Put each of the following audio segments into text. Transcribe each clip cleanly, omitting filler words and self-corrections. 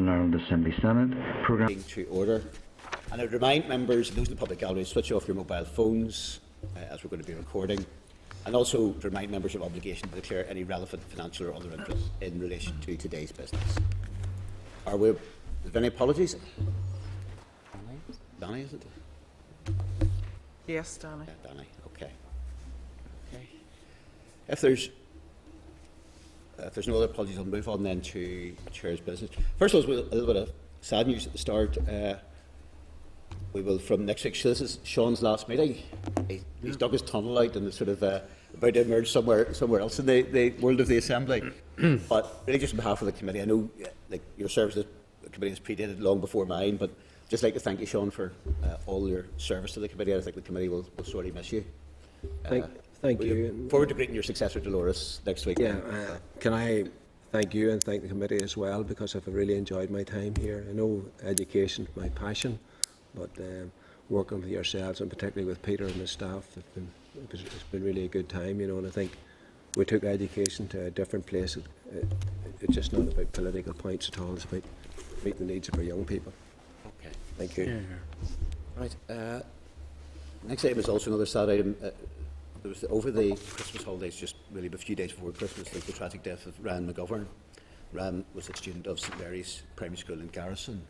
Ireland Assembly Senate. Programme to order. And I would remind members, those in the public gallery, switch off your mobile phones as we're going to be recording. And also to remind members of obligation to declare any relevant financial or other interests in relation to today's business. Are there any apologies? Danny, is it? Yes, Danny. Yeah, Danny. Okay. If there's no other apologies, I'll move on then to Chair's business. First of all, a little bit of sad news at the start. We will, from next week, so this is Sean's last meeting. He's dug his tunnel out and is sort of about to emerge somewhere else in the world of the Assembly. But really, just on behalf of the committee, I know like your service to the committee has predated long before mine, but just like to thank you, Sean, for all your service to the committee. I think the committee will sorely miss you. Thank you. Look forward to greeting your successor, Dolores, next week. Yeah, can I thank you and thank the committee as well, because I've really enjoyed my time here. I know education is my passion, but working with yourselves and particularly with Peter and his staff, it's been really a good time, and I think we took education to a different place. It's just not about political points at all, it's about meeting the needs of our young people. Okay. Thank you. Yeah. Right. Next item is also another sad item. There was over the Christmas holidays, just really a few days before Christmas, the tragic death of Ryan McGovern. Ryan was a student of St Mary's Primary School in Garrison.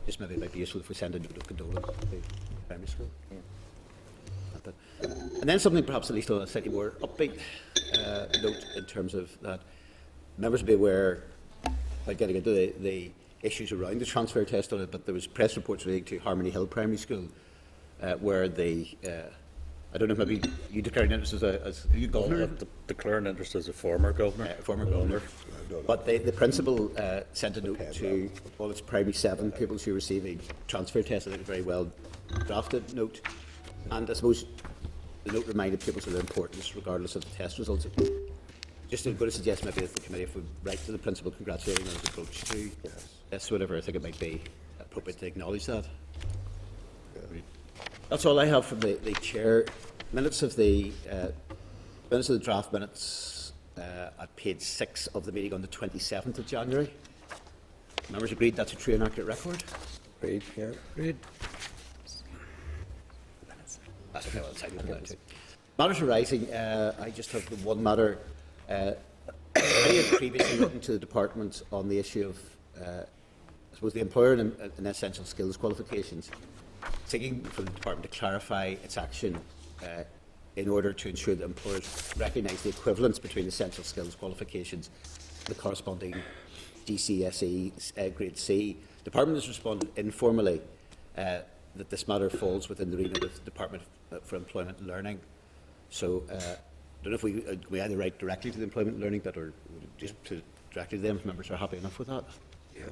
Just maybe it might be useful if we send a note of condolence to the primary school. Yeah. And then something perhaps at least on a slightly more upbeat note in terms of that. Members will be aware, by getting into the issues around the transfer test on it, but there was press reports relating to Harmony Hill Primary School where they I don't know, maybe you declaring interest as you governor? Declaring interest as a former governor. Former governor. But the principal sent a note to all its primary 7 pupils who are receiving transfer tests. I think a very well drafted note. And I suppose the note reminded pupils of their importance regardless of the test results. Just I'm going to suggest maybe that the committee, if we write to the principal congratulating on his approach to this, whatever, I think it might be appropriate to acknowledge that. That's all I have from the chair. Minutes of the draft minutes at page 6 of the meeting on the 27th of January. Members agreed that's a true and accurate record. Agreed. Yeah. Agreed. That's okay. Well, second that too. Matters arising. I just have the one matter. I had previously written to the department on the issue of, I suppose, the employer and essential skills qualifications, seeking for the department to clarify its action in order to ensure that employers recognise the equivalence between essential skills qualifications and the corresponding GCSE grade C. The department has responded informally that this matter falls within the remit of the Department for Employment and Learning. So I don't know if we either write directly to the Employment and Learning bit or just to directly to them if members are happy enough with that. Yeah.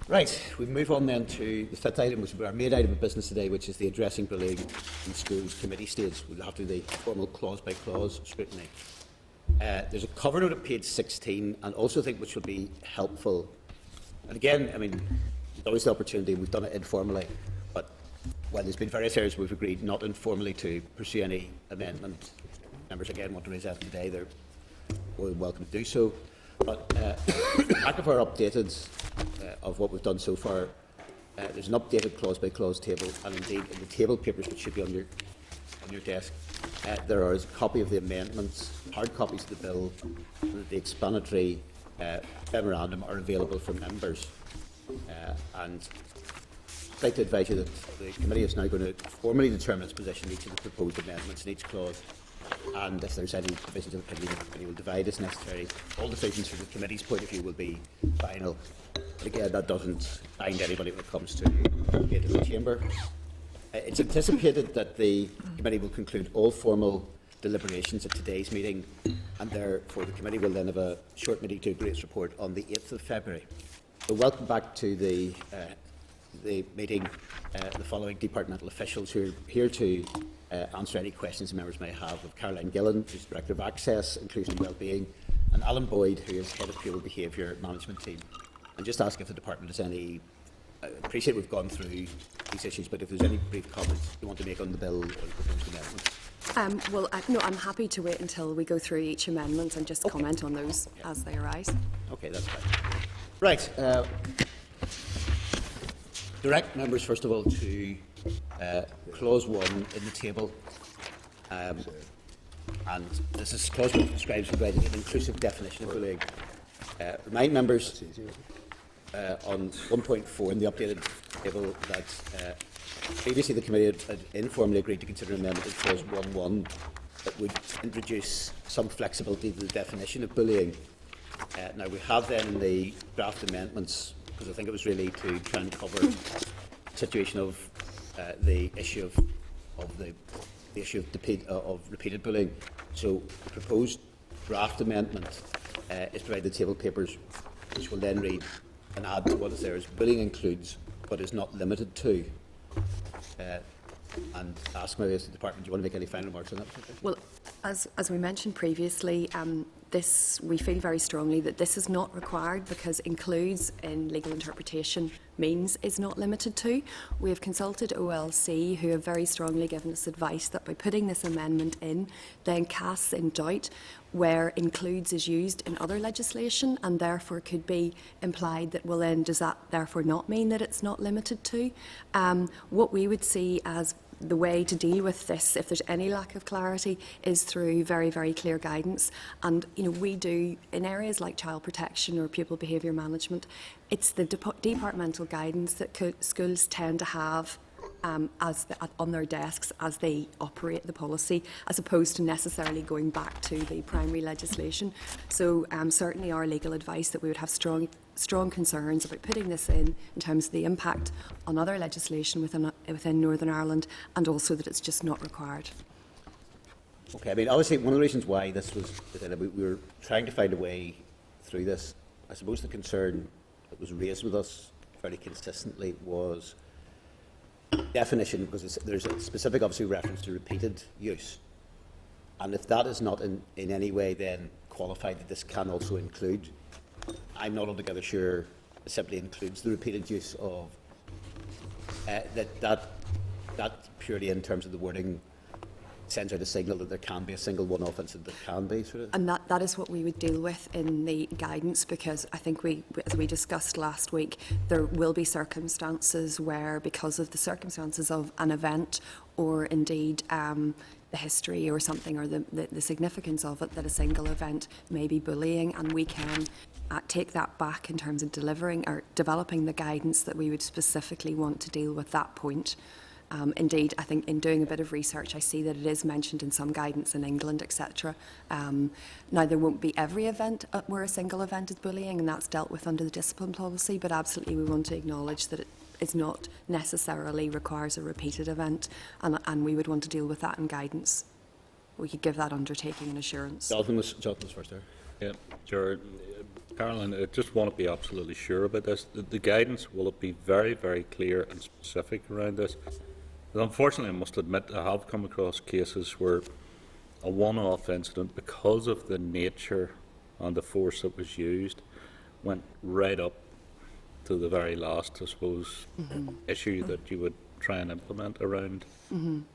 Right, we move on then to the 5th item, which is our main item of business today, which is the addressing bullying in schools committee stage. We'll have to do the formal clause-by-clause scrutiny. There's a cover note at page 16, and also think which will be helpful. And again, I mean, there's always the opportunity, we've done it informally, but while there's been various areas we've agreed not informally to pursue any amendment, members again want to raise that today, they're more than welcome to do so. But back of our updated of what we've done so far, there's an updated clause-by-clause table, and indeed in the table papers which should be on your desk, there is a copy of the amendments, hard copies of the bill, and the explanatory memorandum are available for members. And I'd like to advise you that the committee is now going to formally determine its position on each of the proposed amendments in each clause. And if there's any divisions of opinion, the committee will divide as necessary. All decisions from the committee's point of view will be final. But again, that doesn't bind anybody when it comes to the chamber. It's anticipated that the committee will conclude all formal deliberations at today's meeting, and therefore the committee will then have a short meeting to agree its report on the 8th of February. So welcome back to the meeting, the following departmental officials who are here to answer any questions members may have of Caroline Gillen, who's Director of Access, Inclusion and Wellbeing, and Alan Boyd, who is Head of Pupil Behaviour Management Team. And just ask if the department has any I appreciate we've gone through these issues, but if there's any brief comments you want to make on the bill or the proposed amendments. Well, no, I'm happy to wait until we go through each amendment and just comment on those as they arise. Okay, that's fine. Right. Direct members, first of all, to Clause 1 in the table. And this is Clause 1 describes providing an inclusive definition of bullying. Remind members on 1.4 in the updated table that previously the committee had informally agreed to consider an amendment in Clause 1.1 that would introduce some flexibility to the definition of bullying. Now we have then in the draft amendments, because I think it was really to try and cover the situation of the issue of the issue of repeated bullying. So the proposed draft amendment is provided the table papers, which will then read and add to what is there as bullying includes but is not limited to. And ask maybe as the department, do you want to make any final remarks on that? Well, as we mentioned previously, we feel very strongly that this is not required because includes in legal interpretation means is not limited to. We have consulted OLC, who have very strongly given us advice that by putting this amendment in, then casts in doubt where includes is used in other legislation, and therefore could be implied that, well then, does that therefore not mean that it's not limited to? What we would see as the way to deal with this, if there's any lack of clarity, is through very, very clear guidance. And we do, in areas like child protection or pupil behaviour management, it's the departmental guidance that schools tend to have on their desks as they operate the policy, as opposed to necessarily going back to the primary legislation. So certainly our legal advice that we would have strong concerns about putting this in terms of the impact on other legislation within Northern Ireland, and also that it's just not required. Okay, I mean, obviously one of the reasons why this was, we were trying to find a way through this. I suppose the concern that was raised with us fairly consistently was definition, because there's a specific, obviously, reference to repeated use. And if that is not in any way then qualified that this can also include, I'm not altogether sure it simply includes the repeated use of that purely in terms of the wording sends out a signal that there can be a single one-off incident that can be sort of. And that is what we would deal with in the guidance, because I think as we discussed last week, there will be circumstances where, because of the circumstances of an event or indeed the history or something, or the significance of it, that a single event may be bullying, and we can take that back in terms of delivering or developing the guidance that we would specifically want to deal with that point. Indeed, I think in doing a bit of research, I see that it is mentioned in some guidance in England, etc. Now, there won't be every event where a single event is bullying, and that's dealt with under the discipline policy, but absolutely we want to acknowledge that it is not necessarily requires a repeated event, and we would want to deal with that in guidance. We could give that undertaking and assurance. Jonathan was first there. Yeah, sure. Caroline, I just want to be absolutely sure about this. The guidance, will it be very, very clear and specific around this? But unfortunately, I must admit, I have come across cases where a one-off incident, because of the nature and the force that was used, went right up to the very last, I suppose, issue that you would try and implement around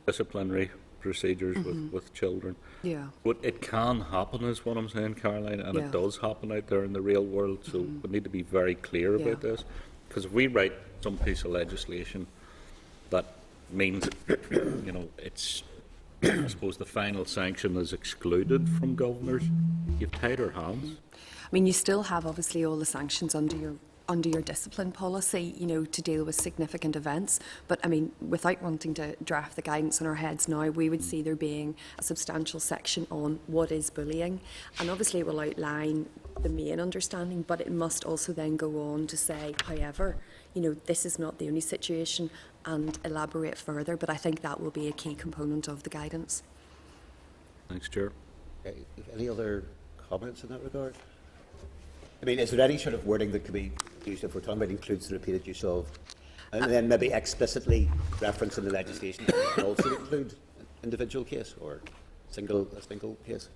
disciplinary procedures with children. Yeah. But it can happen, is what I'm saying, Caroline, and it does happen out there in the real world, so we need to be very clear about this. Because if we write some piece of legislation that means, it's, I suppose, the final sanction is excluded from governors, you've tied our hands. I mean, you still have obviously all the sanctions under your discipline policy, to deal with significant events. But I mean, without wanting to draft the guidance in our heads now, we would see there being a substantial section on what is bullying. And obviously it will outline the main understanding, but it must also then go on to say, however, this is not the only situation, and elaborate further. But I think that will be a key component of the guidance. Thanks, Chair. Okay. Any other comments in that regard? I mean, is there any sort of wording that could be used if we're talking about includes the repeated use of, and then maybe explicitly reference in the legislation that can also include individual case or a single case?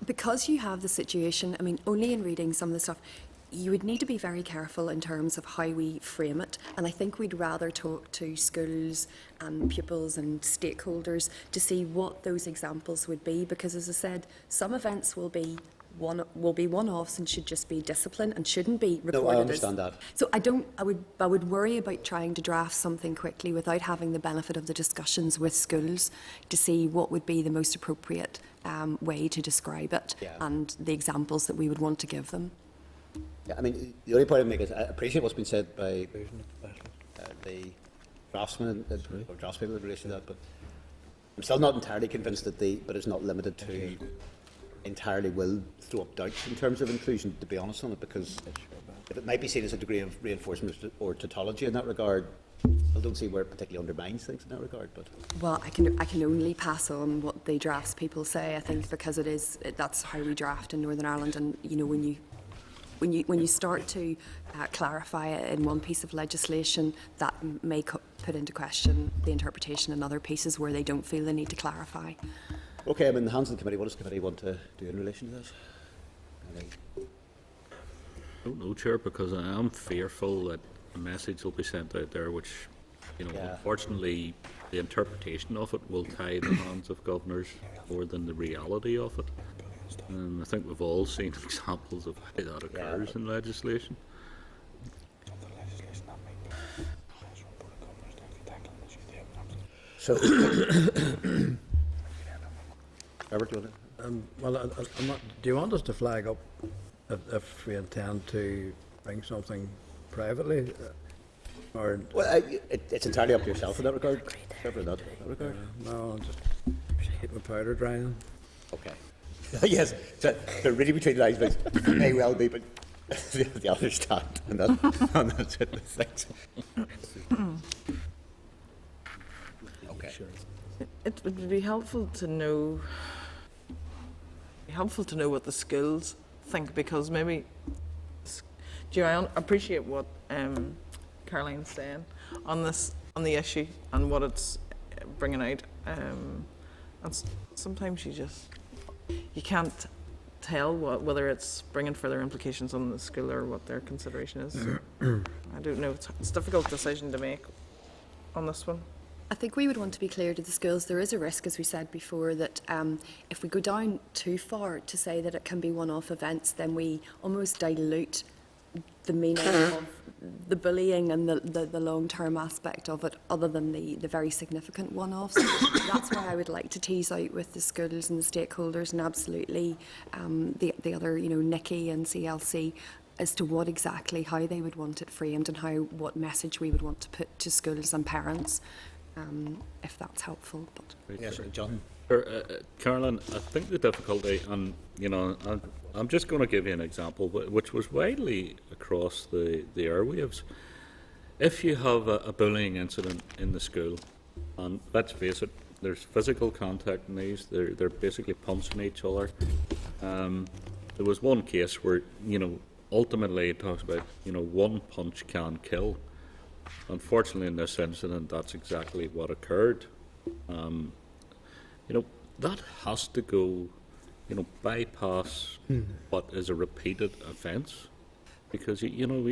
Because you have the situation, I mean, only in reading some of the stuff, you would need to be very careful in terms of how we frame it, and I think we'd rather talk to schools and pupils and stakeholders to see what those examples would be, because as I said, some events will be one-offs and should just be discipline and shouldn't be reported. No, I understand that. So I would worry about trying to draft something quickly without having the benefit of the discussions with schools to see what would be the most appropriate way to describe it, and the examples that we would want to give them. Yeah, I mean, the only point I make is I appreciate what's been said by the draftsman or draftspeople in relation to that, but I'm still not entirely convinced that but it's not limited to entirely will throw up doubts in terms of inclusion, to be honest on it, because if it might be seen as a degree of reinforcement or tautology in that regard, I don't see where it particularly undermines things in that regard. But well, I can only pass on what the drafts people say, I think, because that's how we draft in Northern Ireland, and you know, when you start to clarify it in one piece of legislation, that may put into question the interpretation in other pieces where they don't feel the need to clarify. okay, I'm in the hands of the committee. What does the committee want to do in relation to this? I don't know, Chair, because I am fearful that a message will be sent out there which, you know, unfortunately, the interpretation of it will tie the hands of governors more than the reality of it. And I think we've all seen examples of how that occurs in legislation. So, Robert, do you want to? I'm not, do you want us to flag up if we intend to bring something privately? Or Well, it's entirely up to yourself in that regard. Trevor, in that regard. no, I'll just keep my powder dry then. Okay. Yes, so reading between the lines may well be, but the others stand, and that's it. Thanks. Okay. It would be helpful to know what the schools think, because maybe, do you appreciate what Caroline's saying on the issue and what it's bringing out, and sometimes you can't tell whether it's bringing further implications on the school or what their consideration is. I don't know. It's a difficult decision to make on this one. I think we would want to be clear to the schools. There is a risk, as we said before, that if we go down too far to say that it can be one-off events, then we almost dilute the meaning of the bullying and the long-term aspect of it, other than the very significant one-offs. That's why I would like to tease out with the schools and the stakeholders, and absolutely the other, you know, Nikki and CLC, as to what exactly, how they would want it framed, and what message we would want to put to schools and parents, if that's helpful. But. Yes, John. Caroline, I think the difficulty, and you know, I'm just going to give you an example, which was widely across the airwaves. If you have a bullying incident in the school, and let's face it, there's physical contact in these. They're basically punching each other. There was one case where, you know, ultimately it talks about, you know, one punch can kill. Unfortunately, in this incident, that's exactly what occurred. You know, that has to go, you know, bypass what is a repeated offence, because, you know,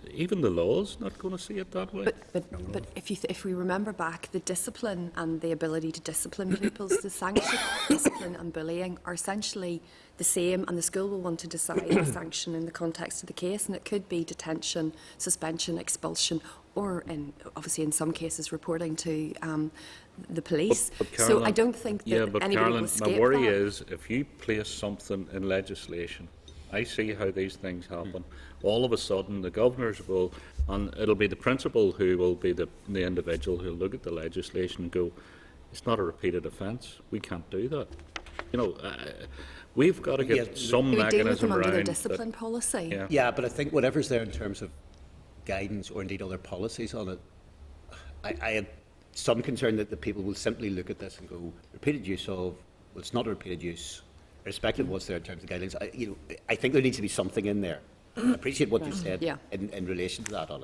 even the law's not going to see it that way. But if we remember back, the discipline and the ability to discipline pupils, the sanction, discipline and bullying are essentially the same, and the school will want to decide the sanction in the context of the case, and it could be detention, suspension, expulsion, or obviously in some cases reporting to the police. But Caroline, so I don't think that anybody Caroline, will escape my worry that. is if you place something in legislation, I see how these things happen. All of a sudden, the governors will, and it'll be the principal who will be the individual who will look at the legislation and go, it's not a repeated offence. We can't do that. You know, we've got to get some We deal with mechanism them under their around discipline policy. Yeah. Yeah, but I think whatever's there in terms of guidance or indeed other policies on it, I have some concern that the people will simply look at this and go, repeated use of, well, it's not a repeated use, irrespective of what's there in terms of guidelines. I think there needs to be something in there. I appreciate what you said in relation to that on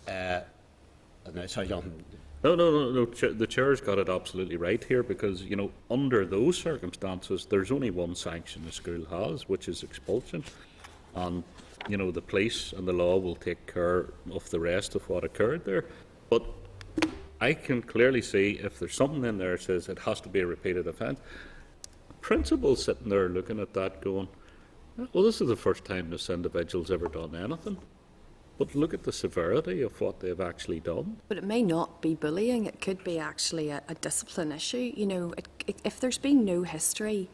it. Sorry, Jonathan. No. The chair's got it absolutely right here, because, you know, under those circumstances, there's only one sanction the school has, which is expulsion. and you know the police and the law will take care of the rest of what occurred there. But I can clearly see if there's something in there that says it has to be a repeated offence. Principal sitting there looking at that going, well, this is the first time this individual's ever done anything. But look at the severity of what they've actually done. But it may not be bullying, it could be actually a discipline issue. You know, if there's been no history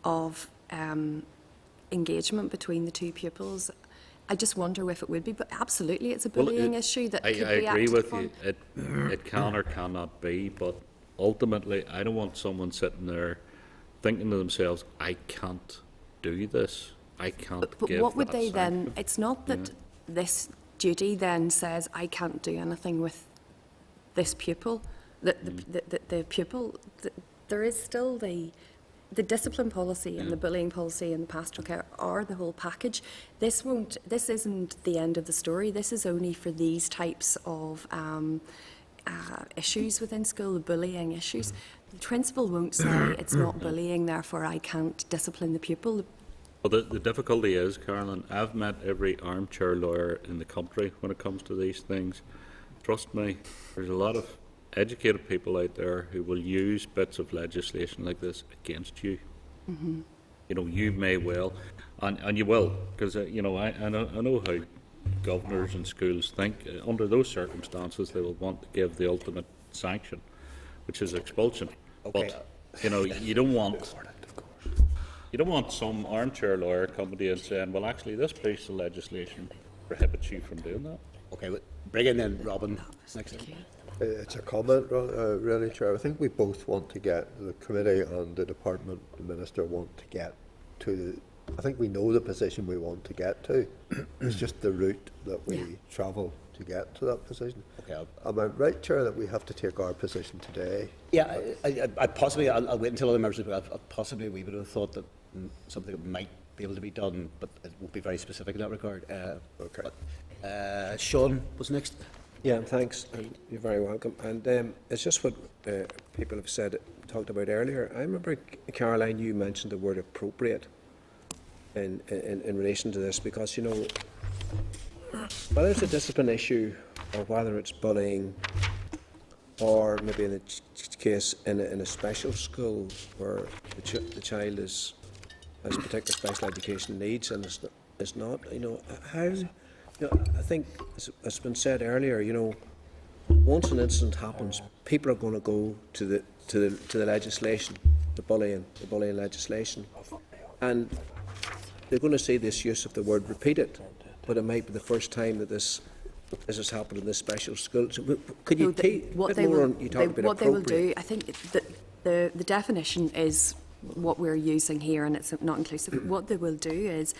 of engagement between the two pupils, I just wonder if it would be. But absolutely, it's a bullying issue that could be I agree acted with upon. you. It can or cannot be, but ultimately, I don't want someone sitting there thinking to themselves, I can't do this. I can't But give what would that they then? sanction." It's not that this duty then says I can't do anything with this pupil. The pupil, there is still the discipline policy and the bullying policy and the pastoral care are the whole package. This isn't the end of the story. This is only for these types of issues within school, the bullying issues. The principal won't say it's not bullying, therefore I can't discipline the pupil. Well, the difficulty is, Carolyn, I've met every armchair lawyer in the country when it comes to these things. Trust me, there's a lot of educated people out there who will use bits of legislation like this against you. Mm-hmm. You know, you may well, and you will, because you know, I know how governors and schools think. Under those circumstances, they will want to give the ultimate sanction, which is expulsion. Okay. But you know, you don't want some armchair lawyer coming to you and saying, well, actually, this piece of legislation prohibits you from doing that. Okay, well, bring in then Robin next. It's a comment, really, Chair. I think we both want to get, the committee and the department, the minister want to get to the, I think we know the position we want to get to. It's just the route that we travel to get to that position. Okay, Am I right, Chair, that we have to take our position today? Yeah, I possibly, I'll wait until other members, possibly we would have thought that something that might be able to be done, but it won't be very specific in that regard. Okay. But, Sean was next. Yeah, thanks. You're very welcome. And it's just what people have said, talked about earlier. I remember, Caroline, you mentioned the word appropriate in relation to this, because, you know, whether it's a discipline issue or whether it's bullying, or maybe in a case in a special school where the child has particular special education needs and is not, you know, how, you know, I think, as has been said earlier, you know, once an incident happens, people are going to go to the legislation, the bullying legislation, and they're going to see this use of the word repeated, but it might be the first time that this has happened in this special school. So could you take a bit more on, you talked about what they will appropriate. do, I think that the definition is what we're using here, and it's not inclusive. What they will do is,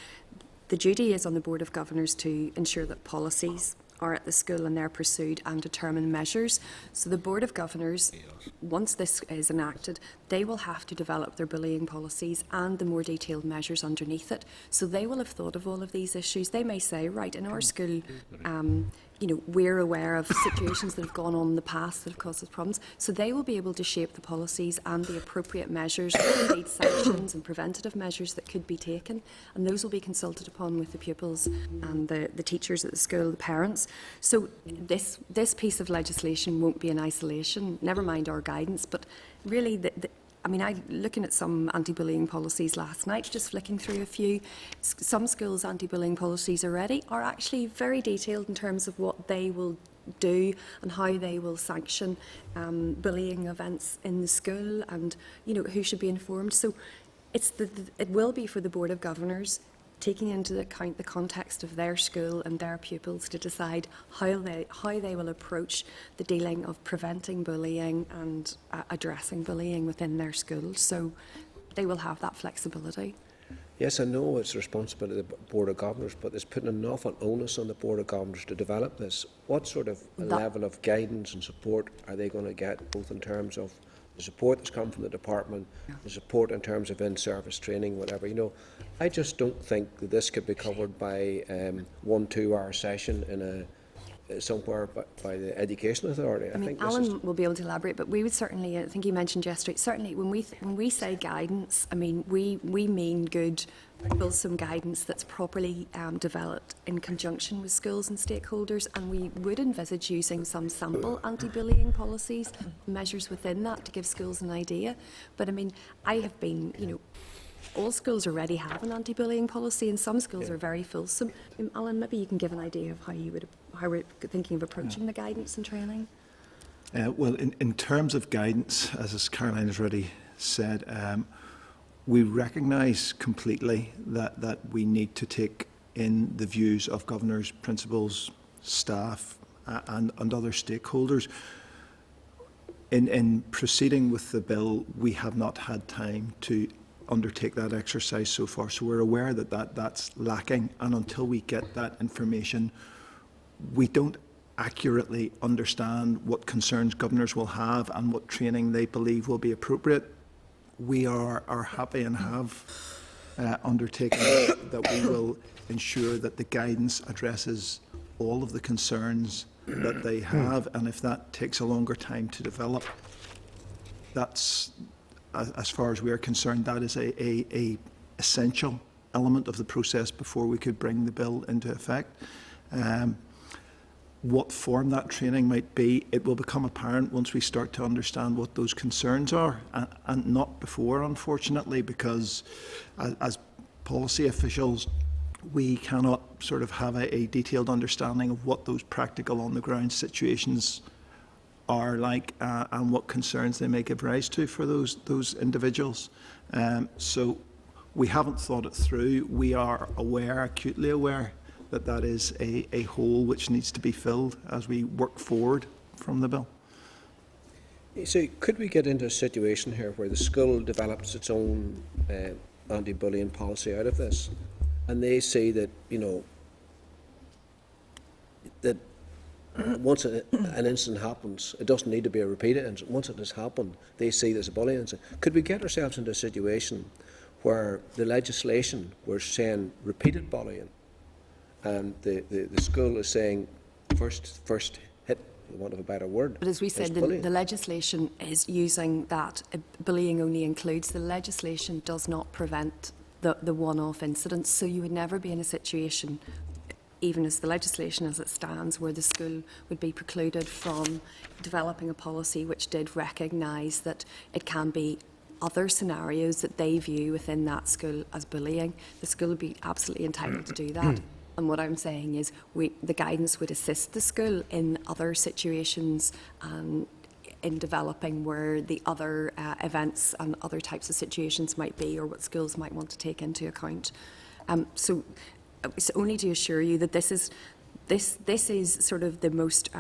the duty is on the Board of Governors to ensure that policies are at the school and they're pursued, and determine measures. So the Board of Governors, once this is enacted, they will have to develop their bullying policies and the more detailed measures underneath it. So they will have thought of all of these issues. They may say, right, in our school, you know, we're aware of situations that have gone on in the past that have caused us problems. So they will be able to shape the policies and the appropriate measures, or indeed sanctions and preventative measures that could be taken. And those will be consulted upon with the pupils and the teachers at the school, the parents. So this piece of legislation won't be in isolation, never mind our guidance, but really I mean, I looking at some anti-bullying policies last night, just flicking through a few. Some schools' anti-bullying policies already are actually very detailed in terms of what they will do and how they will sanction bullying events in the school, and you know who should be informed. So it will be for the Board of Governors, taking into account the context of their school and their pupils, to decide how they will approach the dealing of preventing bullying and addressing bullying within their schools. So they will have that flexibility. Yes, I know it's the responsibility of the Board of Governors, but it's putting enough onus on the Board of Governors to develop this. What sort of level of guidance and support are they going to get, both in terms of the support that's come from the department, the support in terms of in-service training, whatever, you know? I just don't think that this could be covered by 1-2 hour session somewhere by the Education Authority. I mean, think this Alan will be able to elaborate, but we would certainly, I think you mentioned yesterday, certainly when we say guidance, I mean, we mean good, fulsome guidance that's properly developed in conjunction with schools and stakeholders, and we would envisage using some sample anti-bullying policies, measures within that to give schools an idea. But I mean, I have been, all schools already have an anti-bullying policy, and some schools are very fulsome. Alan, maybe you can give an idea of how we're thinking of approaching the guidance and training. Well, in terms of guidance, as Caroline has already said, we recognise completely that we need to take in the views of governors, principals, staff, and other stakeholders. In proceeding with the bill, we have not had time to undertake that exercise so far, so we're aware that's lacking, and until we get that information, we don't accurately understand what concerns governors will have and what training they believe will be appropriate. We are happy and have undertaken that we will ensure that the guidance addresses all of the concerns that they have, and if that takes a longer time to develop, that's, as far as we are concerned, that is a essential element of the process before we could bring the bill into effect. What form that training might be, it will become apparent once we start to understand what those concerns are, and not before, unfortunately, because as policy officials, we cannot sort of have a detailed understanding of what those practical on-the-ground situations are like, and what concerns they may give rise to for those individuals. So we haven't thought it through. We are aware, acutely aware, that is a hole which needs to be filled as we work forward from the bill. So could we get into a situation here where the school develops its own anti-bullying policy out of this, and they see that, that once an incident happens, it doesn't need to be a repeated incident. Once it has happened, they see there's a bullying incident. Could we get ourselves into a situation where the legislation we're saying repeated bullying, and the school is saying first hit, for want of a better word. But as we said, the legislation is using that. Bullying only includes. The legislation does not prevent the one-off incidents. So you would never be in a situation, even as the legislation as it stands, where the school would be precluded from developing a policy which did recognise that it can be other scenarios that they view within that school as bullying. The school would be absolutely entitled to do that. And what I'm saying is the guidance would assist the school in other situations and in developing where the other events and other types of situations might be, or what schools might want to take into account. So it's only to assure you that this is sort of the most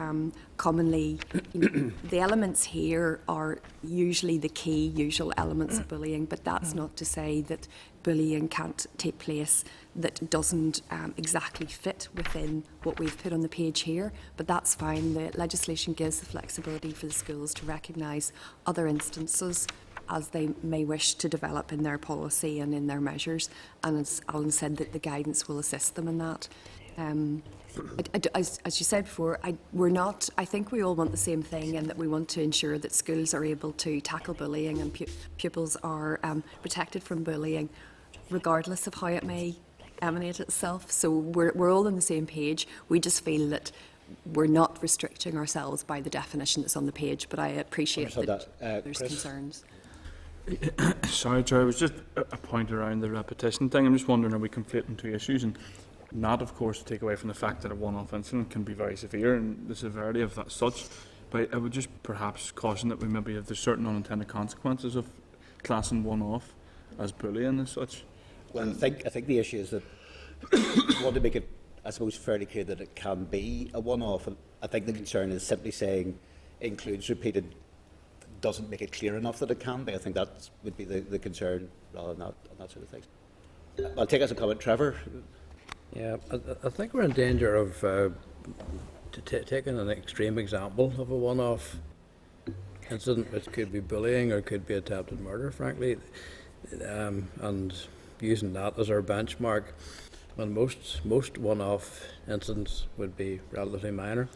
commonly, the elements here are usually the key usual elements of bullying, but that's not to say that bullying can't take place that doesn't exactly fit within what we've put on the page here, but that's fine. The legislation gives the flexibility for the schools to recognise other instances as they may wish to develop in their policy and in their measures, and as Alan said, that the guidance will assist them in that. As you said before, I think we all want the same thing, and that we want to ensure that schools are able to tackle bullying and pupils are protected from bullying, regardless of how it may emanate itself. So we're all on the same page. We just feel that we're not restricting ourselves by the definition that's on the page, but I appreciate that there's concerns. Sorry, Chair, it was just a point around the repetition thing. I'm just wondering, are we conflating two issues? And not, of course, to take away from the fact that a one-off incident can be very severe and the severity of that such, but I would just perhaps caution that we maybe have there's certain unintended consequences of classing one off as bullying as such. Well, I think the issue is that we want to make it, I suppose, fairly clear that it can be a one-off. And I think the concern is simply saying includes repeated doesn't make it clear enough that it can be. I think that would be the concern rather than that sort of thing. I'll take as a comment, Trevor. Yeah, I think we're in danger of taking an extreme example of a one-off incident, which could be bullying or could be attempted murder, frankly, and using that as our benchmark. And most one-off incidents would be relatively minor,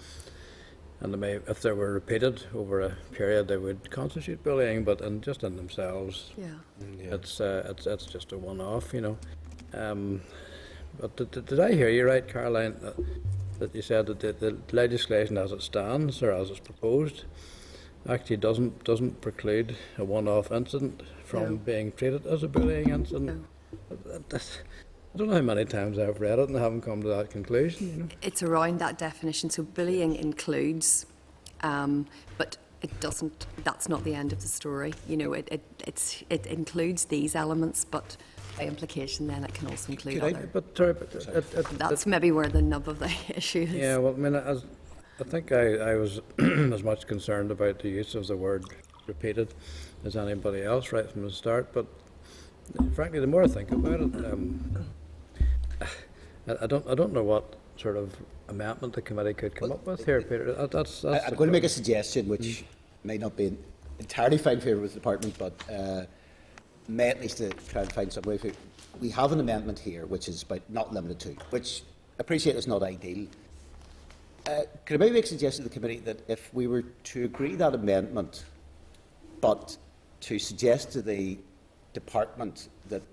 and they may, if they were repeated over a period, they would constitute bullying. But just in themselves, it's just a one-off, you know. But did I hear you right, Caroline, that you said that the legislation as it stands or as it's proposed actually doesn't preclude a one-off incident from being treated as a bullying incident? I don't know how many times I've read it and I haven't come to that conclusion. You know? It's around that definition. So bullying includes, but it doesn't. That's not the end of the story. You know, it includes these elements, but by implication, then it can also include other. That's maybe where the nub of the issue is. Yeah, well, I mean, I think I was as much concerned about the use of the word repeated as anybody else right from the start. But frankly, the more I think about it, I don't know what sort of amendment the committee could come up with here, Peter. That's I'm going to make a suggestion which may not be entirely fine favour with the department, but may at least try and find some way. We have an amendment here which is about not limited to, which I appreciate is not ideal. Could I maybe make a suggestion to the committee that if we were to agree that amendment, but to suggest to the department that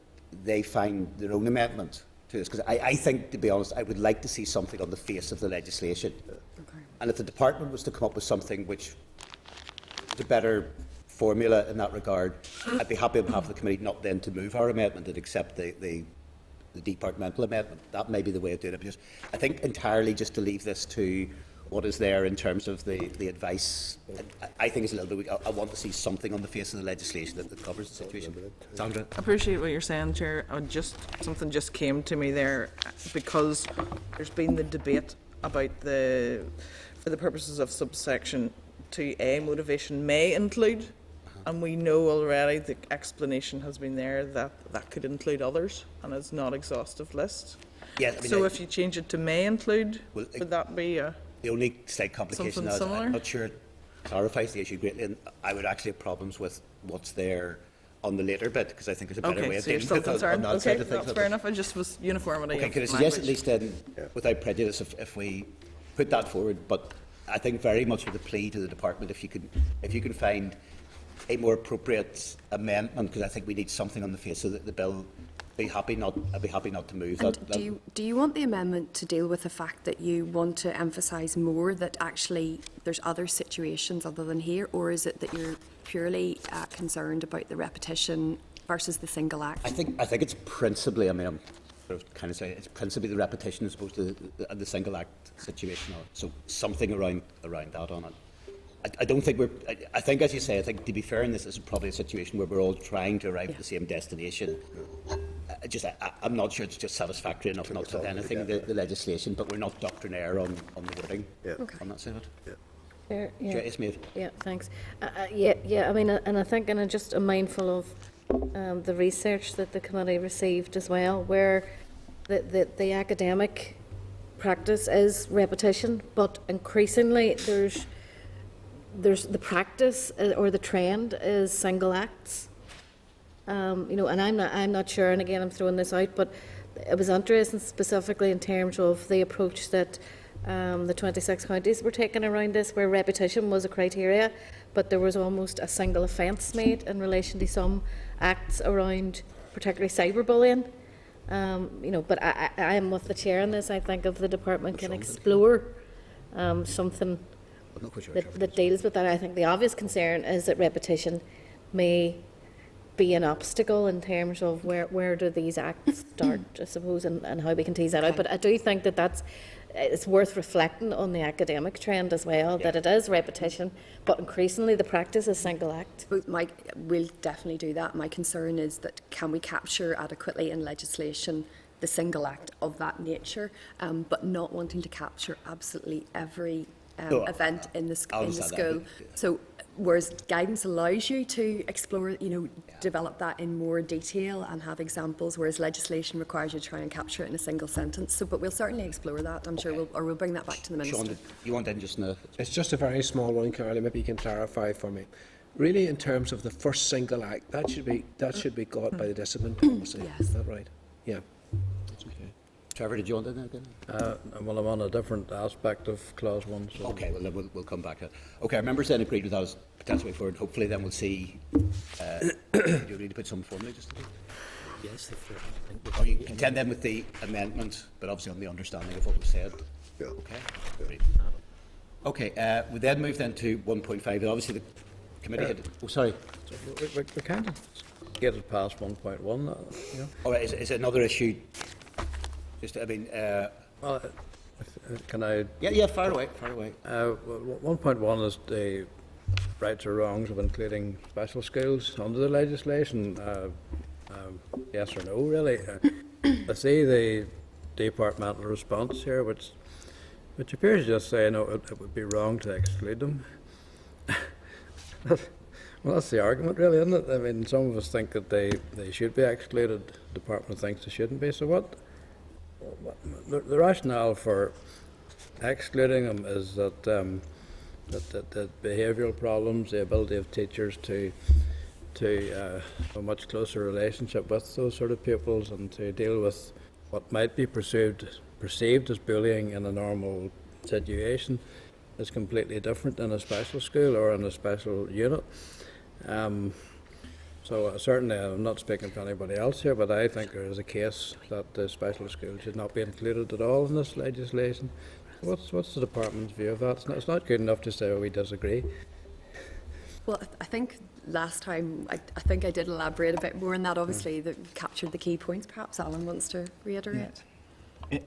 they find their own amendment to this, because I think, to be honest, I would like to see something on the face of the legislation. Okay. And if the department was to come up with something which is a better formula in that regard, I'd be happy on behalf of the committee not then to move our amendment and accept the departmental amendment. That may be the way of doing it, because I think entirely just to leave this to what is there in terms of the advice, I think it's a little bit weak. I want to see something on the face of the legislation that covers the situation. Sandra? I appreciate what you're saying, Chair. Something just came to me there, because there's been the debate about for the purposes of subsection 2A, motivation may include, and we know already the explanation has been there that that could include others, and it's not exhaustive list. Yeah, I mean, so if you change it to may include, well, would that be the only slight complication is I'm not sure it clarifies the issue greatly, and I would actually have problems with what's there on the later bit, because I think there's a better way of dealing with it on that side of things. That's fair enough. I just was uniformity. Okay, could I suggest at least then, without prejudice, if we put that forward, but I think very much with a plea to the department, if you can find a more appropriate amendment, because I think we need something on the face of the bill. I'd be happy not to move that. Do you want the amendment to deal with the fact that you want to emphasise more that actually there's other situations other than here, or is it that you're purely concerned about the repetition versus the single act? I think it's principally. I mean, I'm sort of kind of saying it's principally the repetition as opposed to the single act situation. So something around that on it. I don't think I think, as you say, I think to be fair in this is probably a situation where we're all trying to arrive at the same destination. I'm not sure it's just satisfactory enough not to anything the legislation, but we're not doctrinaire on the wording on that side of it. Yeah, thanks. I mean, and I think, and I'm just mindful of the research that the committee received as well, where the academic practice is repetition, but increasingly there's the practice or the trend is single acts. You know, and I'm not sure, and again I'm throwing this out, but it was interesting specifically in terms of the approach that the 26 counties were taking around this, where repetition was a criteria, but there was almost a single offence made in relation to some acts around particularly cyberbullying. You know, but I am with the chair on this. I think if the department can explore something that deals with that. I think the obvious concern is that repetition may be an obstacle in terms of where do these acts start, I suppose, and how we can tease that out. But I do think that it's worth reflecting on the academic trend as well, that it is repetition, but increasingly the practice is single act. We'll definitely do that. My concern is that can we capture adequately in legislation the single act of that nature, but not wanting to capture absolutely every event in the school. So whereas guidance allows you to explore, you know, develop that in more detail and have examples, whereas legislation requires you to try and capture it in a single sentence. So, but we'll certainly explore that, I'm sure, we'll bring that back to the Minister. Sean, you want in just now? It's just a very small one, Caroline. Maybe you can clarify for me. Really, in terms of the first single act, that should be got by the discipline policy. Yes. Is that right? Yeah. That's okay. Trevor, did you want to know again? Well, I'm on a different aspect of clause 1. So Okay, well, then we'll come back to it. Okay, our members then agreed with that as potential way forward. Hopefully then we'll see, do you need to put some formally just to do? Yes, Or you contend then with the amendment, but obviously on the understanding of what was said? Yeah. Okay, great. Okay, we then move then to 1.5, and obviously the committee had, oh, sorry. we kind of get it past 1.1, you know. Oh, is it another issue? Just, I mean, Well, can I? yeah, far away. 1.1 is the rights or wrongs of including special schools under the legislation. Yes or no, really. I see the departmental response here, which appears to just say no, it would be wrong to exclude them. Well, that's the argument, really, isn't it? I mean, some of us think that they should be excluded. The department thinks they shouldn't be. So what? The rationale for excluding them is that that behavioural problems, the ability of teachers to have a much closer relationship with those sort of pupils and to deal with what might be perceived as bullying in a normal situation is completely different in a special school or in a special unit. So certainly, I'm not speaking for anybody else here, but I think there is a case that the special school should not be included at all in this legislation. What's the department's view of that? It's not good enough to say, oh, we disagree. Well, I think last time, I think I did elaborate a bit more on that, obviously, that captured the key points. Perhaps Alan wants to reiterate.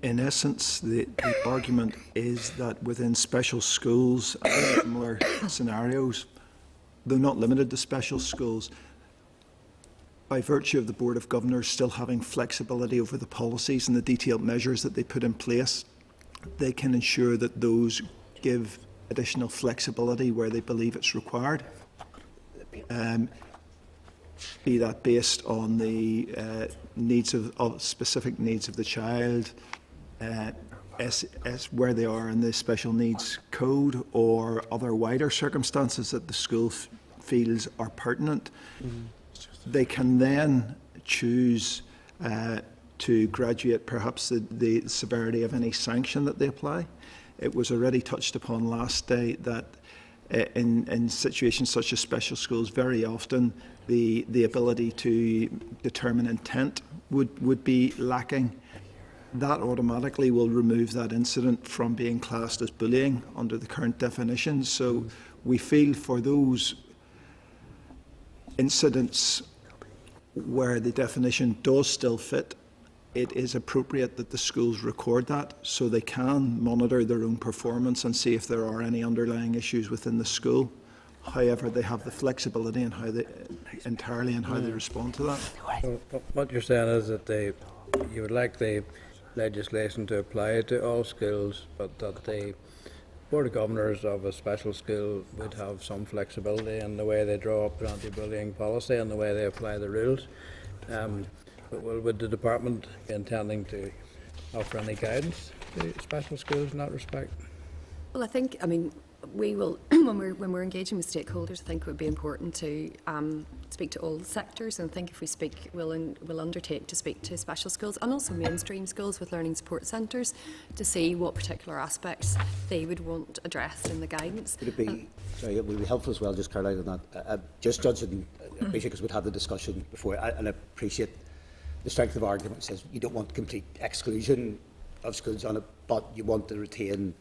In essence, the argument is that within special schools and similar scenarios, though not limited to special schools, by virtue of the Board of Governors still having flexibility over the policies and the detailed measures that they put in place, they can ensure that those give additional flexibility where they believe it's required. Be that based on the needs of specific needs of the child, where they are in the special needs code, or other wider circumstances that the school feels are pertinent. They can then choose to graduate perhaps the severity of any sanction that they apply. It was already touched upon last day that in situations such as special schools, very often the ability to determine intent would be lacking. That automatically will remove that incident from being classed as bullying under the current definition. So we feel for those incidents where the definition does still fit, it is appropriate that the schools record that so they can monitor their own performance and see if there are any underlying issues within the school. However, they have the flexibility in how they respond to that. So what you're saying is that you would like the legislation to apply to all schools, but that the Board of Governors of a special school would have some flexibility in the way they draw up the anti-bullying policy and the way they apply the rules. But would the department be intending to offer any guidance to special schools in that respect? Well, I mean, we will, when we're engaging with stakeholders, I think it would be important to speak to all sectors, and I think if we speak, we'll undertake to speak to special schools and also mainstream schools with learning support centres to see what particular aspects they would want addressed in the guidance. Would it be, sorry, it would be helpful as well, just Caroline, on that. Just judging, because we'd had the discussion before, and I appreciate the strength of argument says you don't want complete exclusion of schools on it, but you want to retain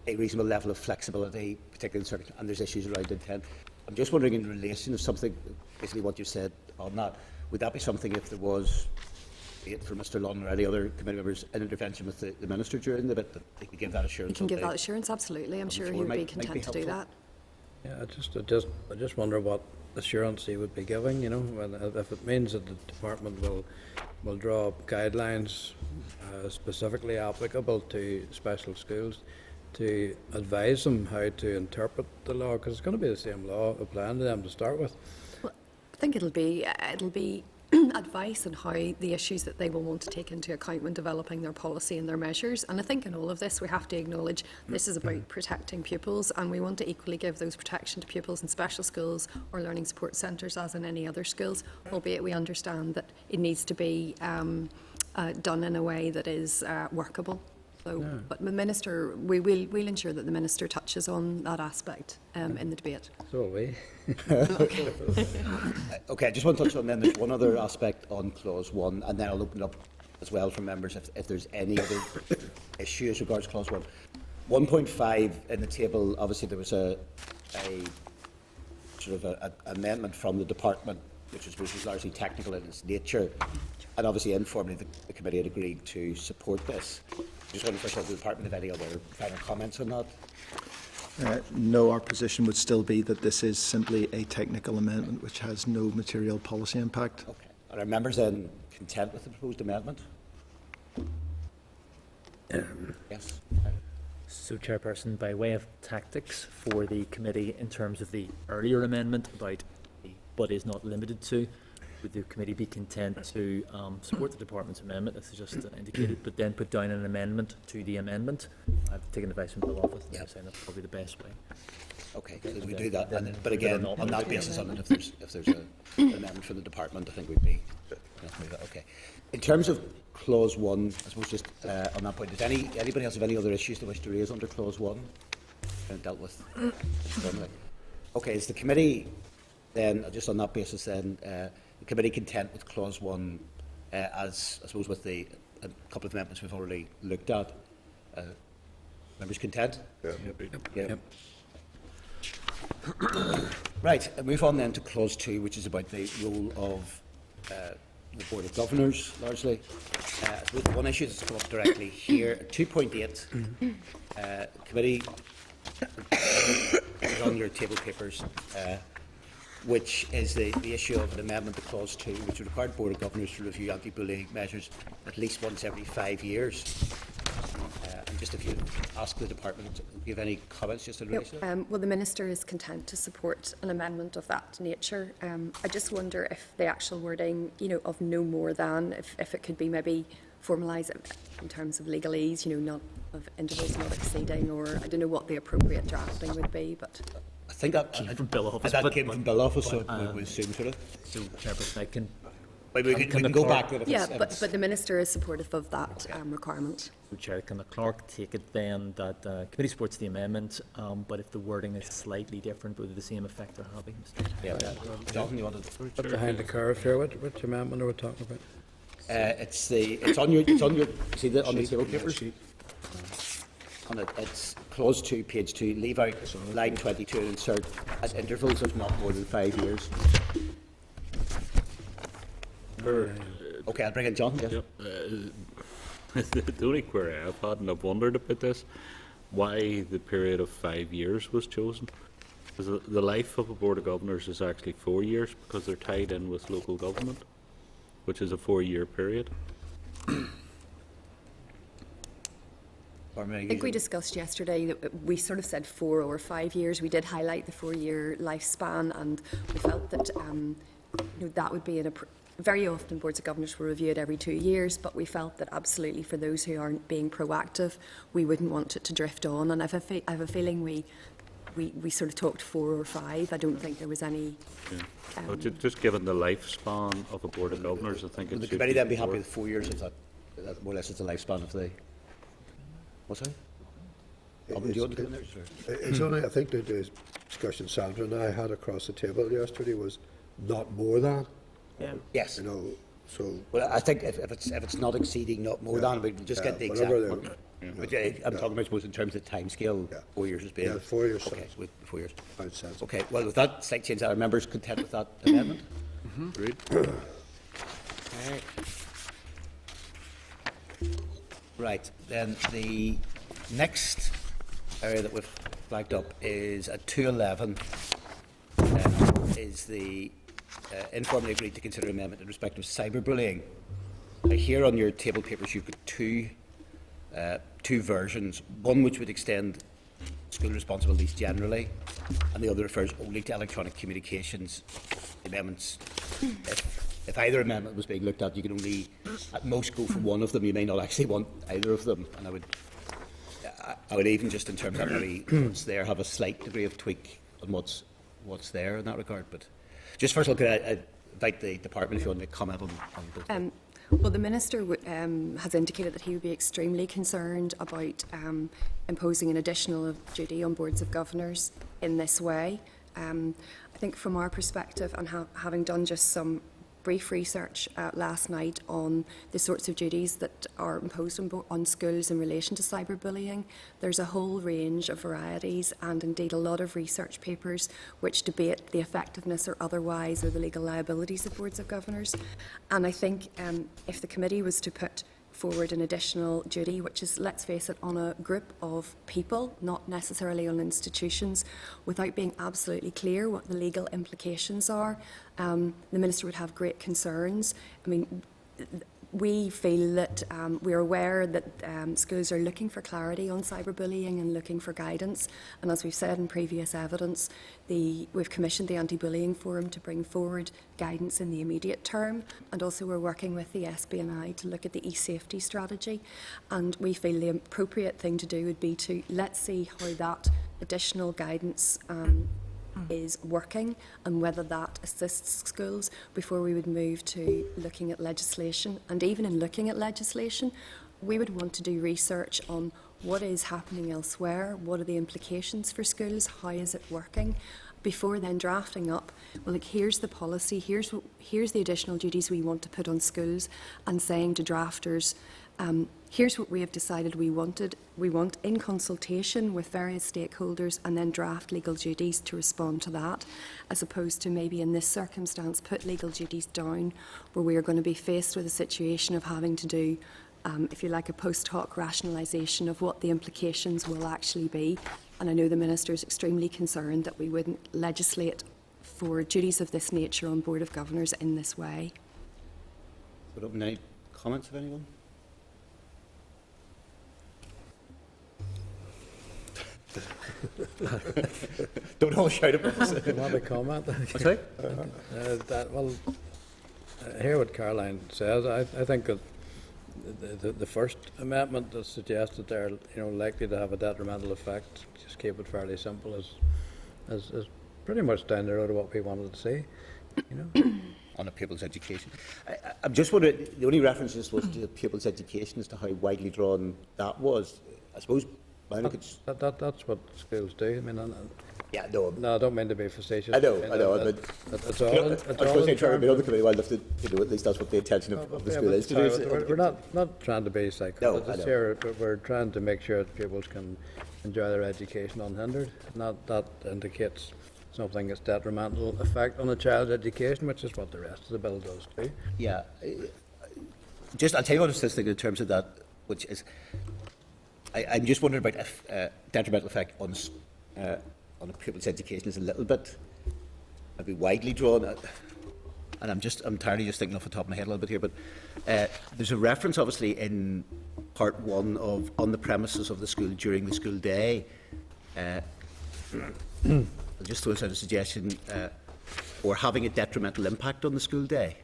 a reasonable level of flexibility, particularly in certain, and there's issues around intent. I'm just wondering, in relation to something, basically what you said on that, would that be something if there was, be it for Mr. Lunn or any other committee members, an intervention with the Minister during the bit, that they could give that assurance? You can give that assurance, absolutely. I'm sure he would be content to do that. Yeah, I just wonder what assurance he would be giving, you know, if it means that the department will draw up guidelines specifically applicable to special schools, to advise them how to interpret the law, because it's going to be the same law applying to them to start with. Well, I think it'll be advice on how the issues that they will want to take into account when developing their policy and their measures. And I think in all of this we have to acknowledge this is about protecting pupils, and we want to equally give those protection to pupils in special schools or learning support centres as in any other schools, albeit we understand that it needs to be done in a way that is workable. So, but the Minister, we'll ensure that the Minister touches on that aspect in the debate. So are we. Okay, I just want to touch on then, there's one other aspect on Clause 1, and then I'll open it up as well for members if there's any other issue as regards Clause 1. 1.5 in the table, obviously there was a sort of an amendment from the department, which was largely technical in its nature, and obviously informally the committee had agreed to support this. Just wondering first of all, the department have any other final comments on that? No, our position would still be that this is simply a technical amendment which has no material policy impact. Okay. Are members then content with the proposed amendment? Yes. So, Chairperson, by way of tactics for the committee in terms of the earlier amendment about but is not limited to, would the committee be content to support the department's amendment, as just indicated, but then put down an amendment to the amendment? I've taken advice from Bill Office, and I'm saying that's probably the best way. Okay, so we do that, and, but again, on that basis, on it, if there's an amendment from the department, I think we'd be okay. In terms of Clause 1, I suppose just on that point, does anybody else have any other issues they wish to raise under Clause 1? Dealt with. Okay, is the committee then, just on that basis then, the committee content with Clause 1 as, I suppose, with the couple of amendments we've already looked at? Members content? Yeah. Yep. Right, and move on then to Clause 2, which is about the role of the Board of Governors, largely. With one issue that's come up directly here, 2.8, committee is on your table papers, which is the issue of an amendment to Clause 2, which required Board of Governors to review anti-bullying measures at least once every 5 years. And just if you ask the department, do you have any comments just in relation to that? Well, the Minister is content to support an amendment of that nature. I just wonder if the actual wording, of no more than, if it could be maybe formalised in terms of legalese, not of intervals not exceeding, or I don't know what the appropriate drafting would be, but... I think that came from Bill Office. That came from Bill Office, so we assume sort of. So, Chairperson, I can... We can go back to it. But the Minister is supportive of that requirement. So, Chair, can the clerk take it then that committee supports the amendment, but if the wording is slightly different, would the same effect they're having? Yeah. Jonathan, you wanted Up behind the curve here, which amendment are we talking about? it's on your see the on the table papers. On it, it's Clause 2, page 2. Leave out line 22 and insert at intervals of not more than 5 years. Okay, I'll bring in John. Yes. The only query I've had, and I've wondered about this, why the period of 5 years was chosen. Because the life of a Board of Governors is actually 4 years, because they're tied in with local government, which is a 4-year period. I think we discussed yesterday that we sort of said 4 or 5 years. We did highlight the 4-year lifespan, and we felt that that would be very often Boards of Governors were reviewed every 2 years, but we felt that absolutely for those who aren't being proactive, we wouldn't want it to drift on. And I have a feeling we sort of talked 4 or 5. I don't think there was any. Yeah. Well, just given the lifespan of a Board of Governors, I think would the committee then be happy with 4 years? Is that more or less is the lifespan of the? What's that? It's only, I think that the discussion Sandra and I had across the table yesterday was not more than. Yeah. Yes. So. Well, I think if it's not exceeding not more than, we just get the exact. But I'm talking about, I suppose, in terms of time scale, 4 years is being. Yeah, 4 years. Okay, with 4 years. Sense. Okay, well, with that slight change, are members content with that amendment? Agreed. Okay. Right, then the next area that we've flagged up is at 211, is the informally agreed to consider amendment in respect of cyberbullying. Here on your table papers you've got two versions, one which would extend school responsibilities generally, and the other refers only to electronic communications. The amendments, if either amendment was being looked at, you can only at most go for one of them. You may not actually want either of them, and I would even, just in terms of maybe what's there, have a slight degree of tweak on what's there in that regard. But just first of all, could I invite the department if you want to comment on both? Well, the Minister has indicated that he would be extremely concerned about imposing an additional duty on boards of governors in this way. I think from our perspective, and having done just some brief research last night on the sorts of duties that are imposed on schools in relation to cyberbullying, there's a whole range of varieties and indeed a lot of research papers which debate the effectiveness or otherwise or the legal liabilities of boards of governors. And I think if the committee was to put forward an additional duty, which is, let's face it, on a group of people, not necessarily on institutions, without being absolutely clear what the legal implications are, the Minister would have great concerns. I mean, we feel that we're aware that schools are looking for clarity on cyberbullying and looking for guidance. And as we've said in previous evidence, we've commissioned the Anti-Bullying Forum to bring forward guidance in the immediate term. And also we're working with the SBNI to look at the e-safety strategy. And we feel the appropriate thing to do would be to let's see how that additional guidance is working and whether that assists schools before we would move to looking at legislation. And even in looking at legislation, we would want to do research on what is happening elsewhere, what are the implications for schools, how is it working, before then drafting up, well, like, here's the policy, here's the additional duties we want to put on schools, and saying to drafters, here's what we have decided we want in consultation with various stakeholders, and then draft legal duties to respond to that, as opposed to maybe in this circumstance put legal duties down where we are going to be faced with a situation of having to do, if you like, a post hoc rationalisation of what the implications will actually be. And I know the Minister is extremely concerned that we wouldn't legislate for duties of this nature on Board of Governors in this way. Would open any comments of anyone? Don't all shout at us. I want to comment. Sorry? I hear what Caroline says. I think that the first amendment that suggests that they're likely to have a detrimental effect, just keep it fairly simple, is pretty much down the road of what we wanted to see. On a pupil's education. I'm just wondering, the only references was to the pupil's education as to how widely drawn that was. I suppose that's what schools do. I mean, yeah, no. No, I don't mean to be facetious. I know. It's all. I was going to try to be on the committee. Well, at least that's what the intention of the school is to do. We're not trying to be psychologists here. We're trying to make sure that pupils can enjoy their education unhindered. Not that indicates something that's detrimental effect on a child's education, which is what the rest of the bill does too. Yeah. I'll tell you what I was just thinking in terms of that, which is, I'm just wondering about if detrimental effect on a pupil's education is a little bit maybe widely drawn. And I'm entirely just thinking off the top of my head a little bit here, but there's a reference obviously in part 1 of on the premises of the school during the school day. I'll just throw out a suggestion, or having a detrimental impact on the school day.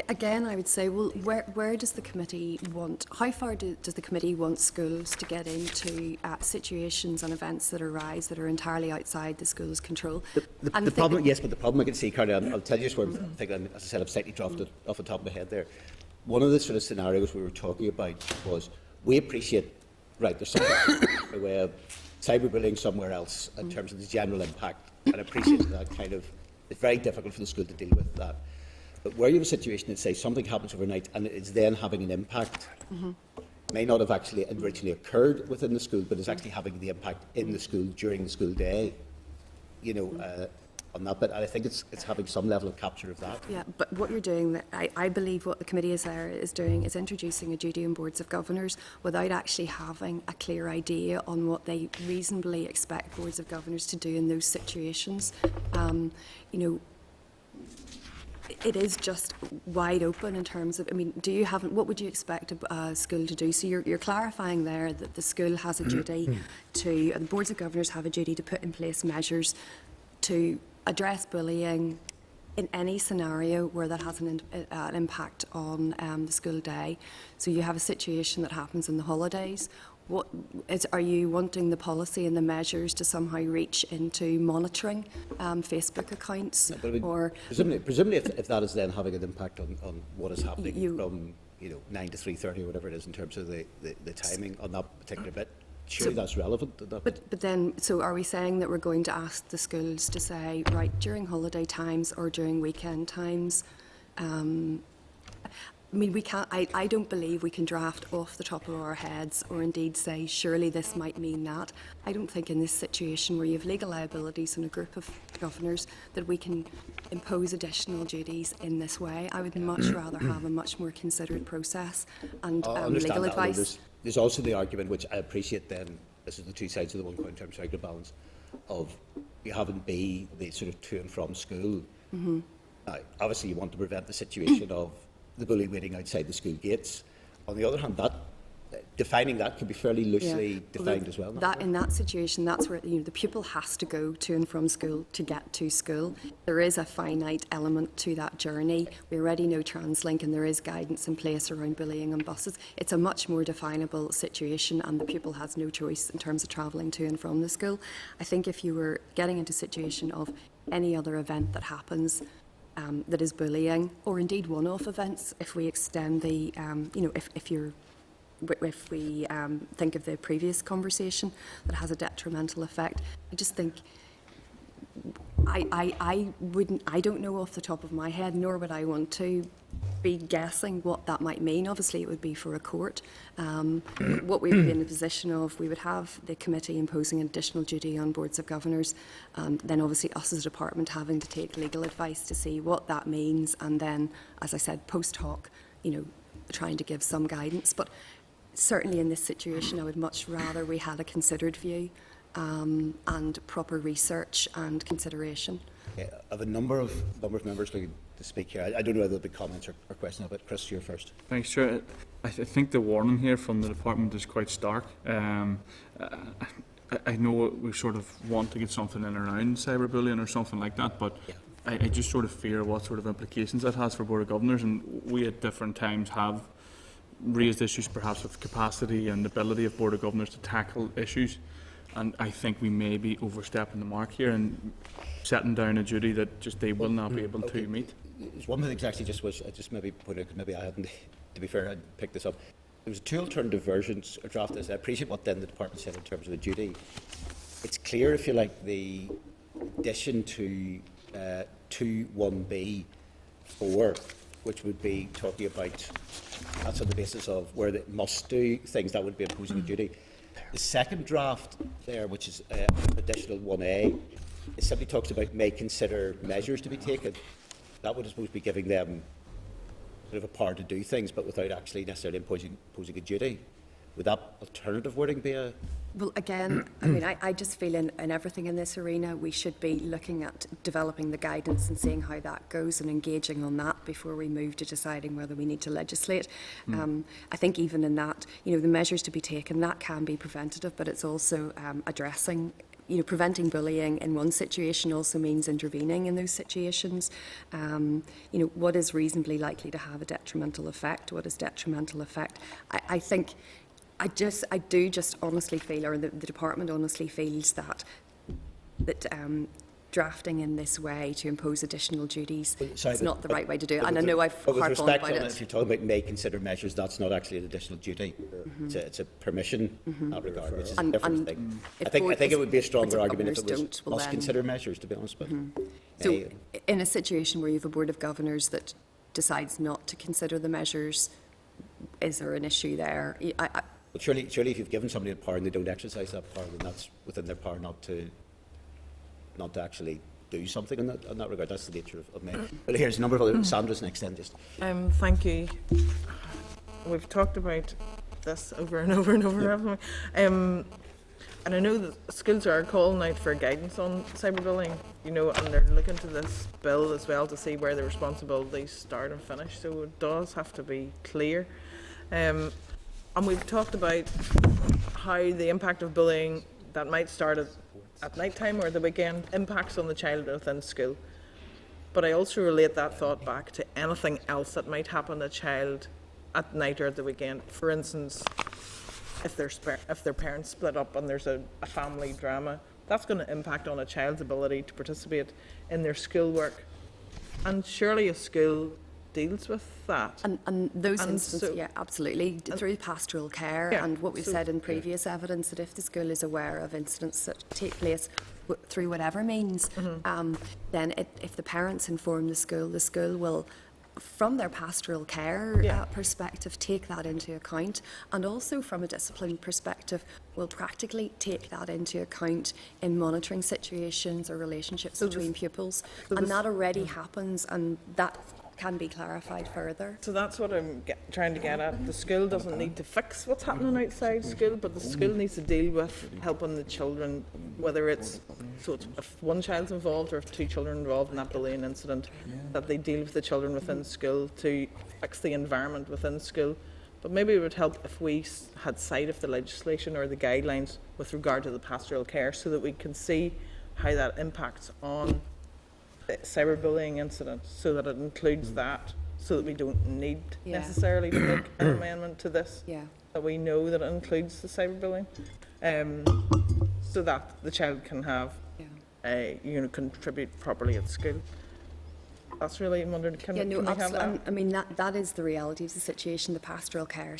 Again, I would say, well, where does the committee want, how far does the committee want schools to get into situations and events that arise that are entirely outside the school's control? The problem, yes, but the problem I can see, Carly, I'll tell you just where I'm thinking, as I said, I've slightly dropped it off the top of my head there. One of the sort of scenarios we were talking about was, we appreciate, right, there's something a way of cyberbullying somewhere else in terms of the general impact, and I appreciate that kind of, it's very difficult for the school to deal with that. But where you have a situation that, say, something happens overnight and it's then having an impact, may not have actually originally occurred within the school, but is actually having the impact in the school during the school day, on that bit. And I think it's having some level of capture of that. Yeah, but what you're doing, I believe what the committee is doing is introducing a duty on boards of governors without actually having a clear idea on what they reasonably expect boards of governors to do in those situations. It is just wide open in terms of, I mean, what would you expect a school to do? So you're clarifying there that the school has a duty to, and the boards of governors have a duty to put in place measures to address bullying in any scenario where that has an impact on the school day. So you have a situation that happens in the holidays. Are you wanting the policy and the measures to somehow reach into monitoring Facebook accounts? Or presumably if that is then having an impact on what is happening from 9 to 3:30 or whatever it is in terms of the timing on that particular bit, surely that's relevant. But then, so are we saying that we're going to ask the schools to say, right, during holiday times or during weekend times, I mean, we can't, I don't believe we can draft off the top of our heads or indeed say, surely this might mean that. I don't think in this situation where you have legal liabilities and a group of governors that we can impose additional duties in this way. I would much rather have a much more considered process and legal advice. There's also the argument, which I appreciate then, this is the two sides of the one coin in terms of regular balance, of you having the sort of to and from school. Mm-hmm. Obviously you want to prevent the situation of the bully waiting outside the school gates. On the other hand, defining that could be fairly loosely defined as well. In that situation, that's where the pupil has to go to and from school to get to school. There is a finite element to that journey. We already know TransLink and there is guidance in place around bullying on buses. It's a much more definable situation and the pupil has no choice in terms of travelling to and from the school. I think if you were getting into a situation of any other event that happens that is bullying, or indeed one-off events, if we extend the, if we think of the previous conversation that has a detrimental effect, I just think I don't know off the top of my head, nor would I want to be guessing what that might mean. Obviously, it would be for a court. What we would be in the position of, we would have the committee imposing an additional duty on boards of governors, then obviously us as a department having to take legal advice to see what that means, and then, as I said, post hoc, trying to give some guidance. But certainly in this situation, I would much rather we had a considered view and proper research and consideration. I have a number of members looking to speak here. I don't know whether there'll be comments or questions, but Chris, you're first. Thanks, Chair. I think the warning here from the department is quite stark. I know we sort of want to get something in around cyberbullying or something like that, but I just sort of fear what sort of implications that has for Board of Governors, and we at different times have raised issues perhaps with capacity and ability of Board of Governors to tackle issues, and I think we may be overstepping the mark here and setting down a duty that just they will not be able to meet. There's one thing exactly just maybe point out, maybe I hadn't, to be fair, I hadn't picked this up. There was two alternative versions or draft this. I appreciate what then the department said in terms of the duty. It's clear, if you like, the addition to 2(1)(b)(4), which would be talking about that's on the basis of where they must do things that would be imposing a duty. The second draft there, which is additional 1A, it simply talks about may consider measures to be taken. That would, I suppose, be giving them sort of a power to do things, but without actually necessarily imposing a duty. Would that alternative wording be a... Well, again, I mean, I just feel in everything in this arena, we should be looking at developing the guidance and seeing how that goes and engaging on that before we move to deciding whether we need to legislate. I think even in that, the measures to be taken, that can be preventative, but it's also addressing, preventing bullying in one situation also means intervening in those situations. What is reasonably likely to have a detrimental effect? What is detrimental effect? I think... I do just honestly feel, or the department honestly feels that drafting in this way to impose additional duties is not the right way to do it. And I know I've harped on about it. If you're talking about may consider measures, that's not actually an additional duty. It's a permission in that regard, which is a different thing. I think it would be a stronger argument if it was must consider measures, to be honest. But so in a situation where you have a Board of Governors that decides not to consider the measures, is there an issue there? But surely if you've given somebody a power and they don't exercise that power, then that's within their power not to actually do something in that regard. That's the nature of me. But here's a number of other... Sandra's next then, just... Thank you. We've talked about this over and over and over, haven't we? And I know that schools are calling out for guidance on cyberbullying, and they're looking to this bill as well to see where the responsibilities start and finish, so it does have to be clear. And we've talked about how the impact of bullying that might start at night time or the weekend impacts on the child within school. But I also relate that thought back to anything else that might happen to a child at night or at the weekend. For instance, if their parents split up and there's a family drama, that's going to impact on a child's ability to participate in their schoolwork. And surely a school deals with that. And those And instances, so- yeah, absolutely, through pastoral care, Yeah, and what we've so- said in previous evidence, that if the school is aware of incidents that take place through whatever means, then if the parents inform the school will, from their pastoral care Yeah. perspective, take that into account, and also from a discipline perspective, will practically take that into account in monitoring situations or relationships between pupils. And that already happens, and that can be clarified further. So that's what I'm trying to get at. The school doesn't need to fix what's happening outside school, but the school needs to deal with helping the children, whether it's if one child's involved or if two children are involved in that bullying incident, that they deal with the children within school to fix the environment within school. But maybe it would help if we had sight of the legislation or the guidelines with regard to the pastoral care, so that we can see how that impacts on cyberbullying incident, so that it includes that, so that we don't need necessarily to make an amendment to this, Yeah. that we know that it includes the cyberbullying, so that the child can have contribute properly at school. That's really, I'm wondering, can we have absolutely. that? I mean, that is the reality of the situation, the pastoral care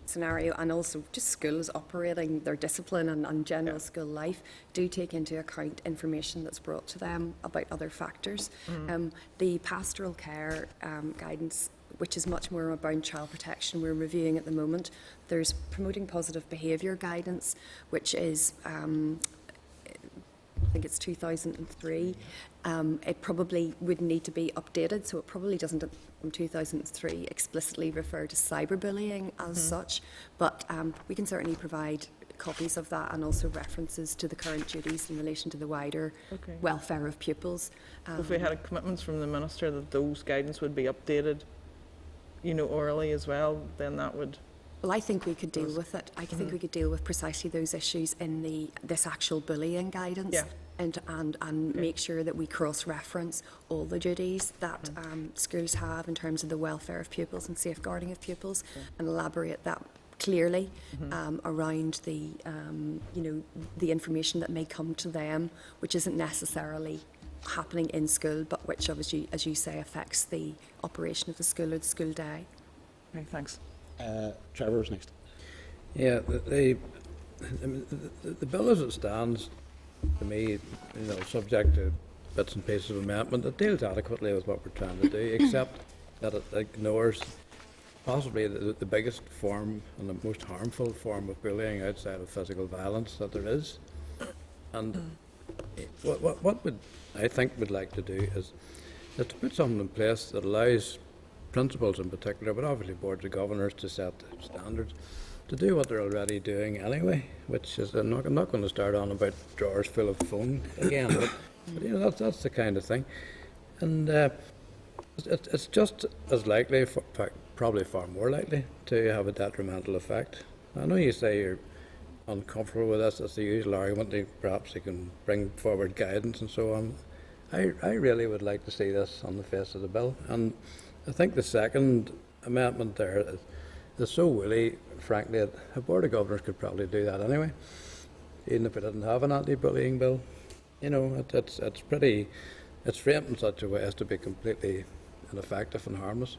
scenario, and also just schools operating their discipline and general school life do take into account information that's brought to them about other factors. The pastoral care guidance, which is much more about child protection, we're reviewing at the moment. There's promoting positive behaviour guidance, which is I think it's 2003. It probably would need to be updated, so it probably doesn't, from 2003, explicitly refer to cyberbullying as such, but we can certainly provide copies of that and also references to the current duties in relation to the wider welfare of pupils. If we had commitments from the Minister that those guidance would be updated, orally as well, then that would... Well, I think we could deal with it. I think we could deal with precisely those issues in this actual bullying guidance, and make sure that we cross-reference all the duties that schools have in terms of the welfare of pupils and safeguarding of pupils, and elaborate that clearly around the the information that may come to them, which isn't necessarily happening in school, but which, obviously, as you say, affects the operation of the school or the school day. Okay, thanks. Trevor's next. Yeah, the bill as it stands, to me, subject to bits and pieces of amendment, it deals adequately with what we're trying to do, except that it ignores possibly the biggest form and the most harmful form of bullying outside of physical violence that there is. And what would I think we'd like to do is to put something in place that allows principals in particular, but obviously boards of governors, to set the standards, to do what they're already doing anyway, which is, I'm not going to start on about drawers full of phone again, but that's the kind of thing. And it's just as likely, probably far more likely, to have a detrimental effect. I know you say you're uncomfortable with this, it's the usual argument, perhaps you can bring forward guidance and so on. I really would like to see this on the face of the bill, and I think the second amendment there is so woolly, frankly, that a board of governors could probably do that anyway, even if it didn't have an anti-bullying bill. It's framed in such a way as to be completely ineffective and harmless.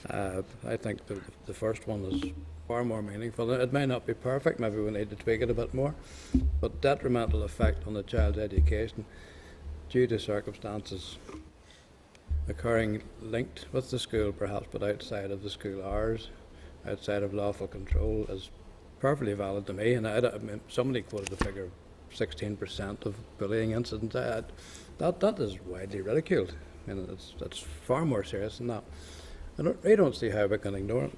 I think the first one is far more meaningful. It may not be perfect, maybe we need to tweak it a bit more, but detrimental effect on the child's education due to circumstances occurring linked with the school perhaps, but outside of the school hours, outside of lawful control, is perfectly valid to me. And I mean, somebody quoted the figure of 16% of bullying incidents. That is widely ridiculed. I mean, it's far more serious than that. I don't see how we can ignore it.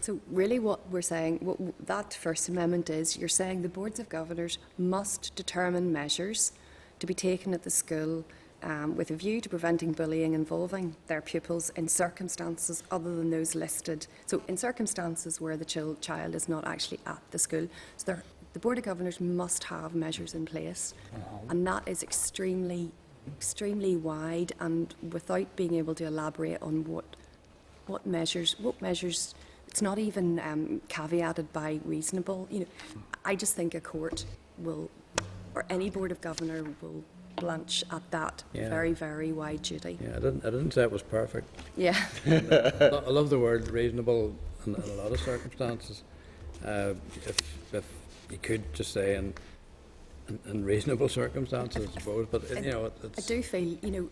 So really what we're saying, what that First Amendment is, you're saying the boards of governors must determine measures to be taken at the school with a view to preventing bullying involving their pupils in circumstances other than those listed. So in circumstances where the child is not actually at the school. So the Board of Governors must have measures in place, and that is extremely extremely wide, and without being able to elaborate on what measures, it's not even caveated by reasonable. You know, I just think a court will, or any Board of Governor will blanch at that very, very wide duty. Yeah, I didn't say it was perfect. Yeah. I love the word reasonable in a lot of circumstances. If you could just say in reasonable circumstances, I suppose, but you know, I do feel, you know,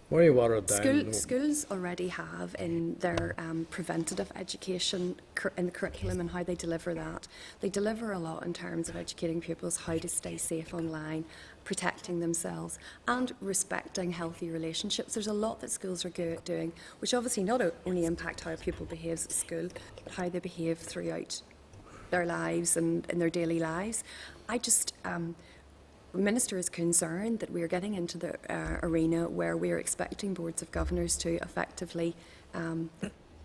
where you water it down. Schools already have in their preventative education in the curriculum and how they deliver that. They deliver a lot in terms of educating pupils how to stay safe online, protecting themselves and respecting healthy relationships. There's a lot that schools are doing, which obviously not only impact how a pupil behaves at school, but how they behave throughout their lives and in their daily lives. I just... The Minister is concerned that we are getting into the arena where we are expecting boards of governors to effectively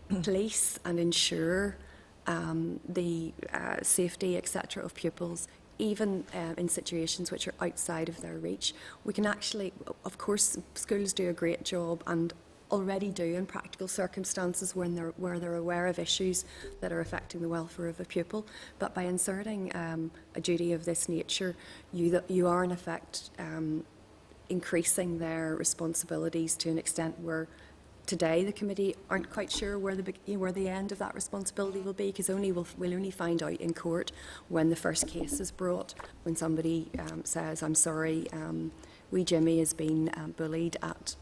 police and ensure the safety, etc., of pupils, even in situations which are outside of their reach. We can actually, of course, schools do a great job and already do in practical circumstances where they're aware of issues that are affecting the welfare of a pupil. But by inserting a duty of this nature, you are in effect increasing their responsibilities to an extent where today the committee aren't quite sure where the end of that responsibility will be, because we'll only find out in court when the first case is brought, when somebody says, I'm sorry, wee Jimmy has been bullied at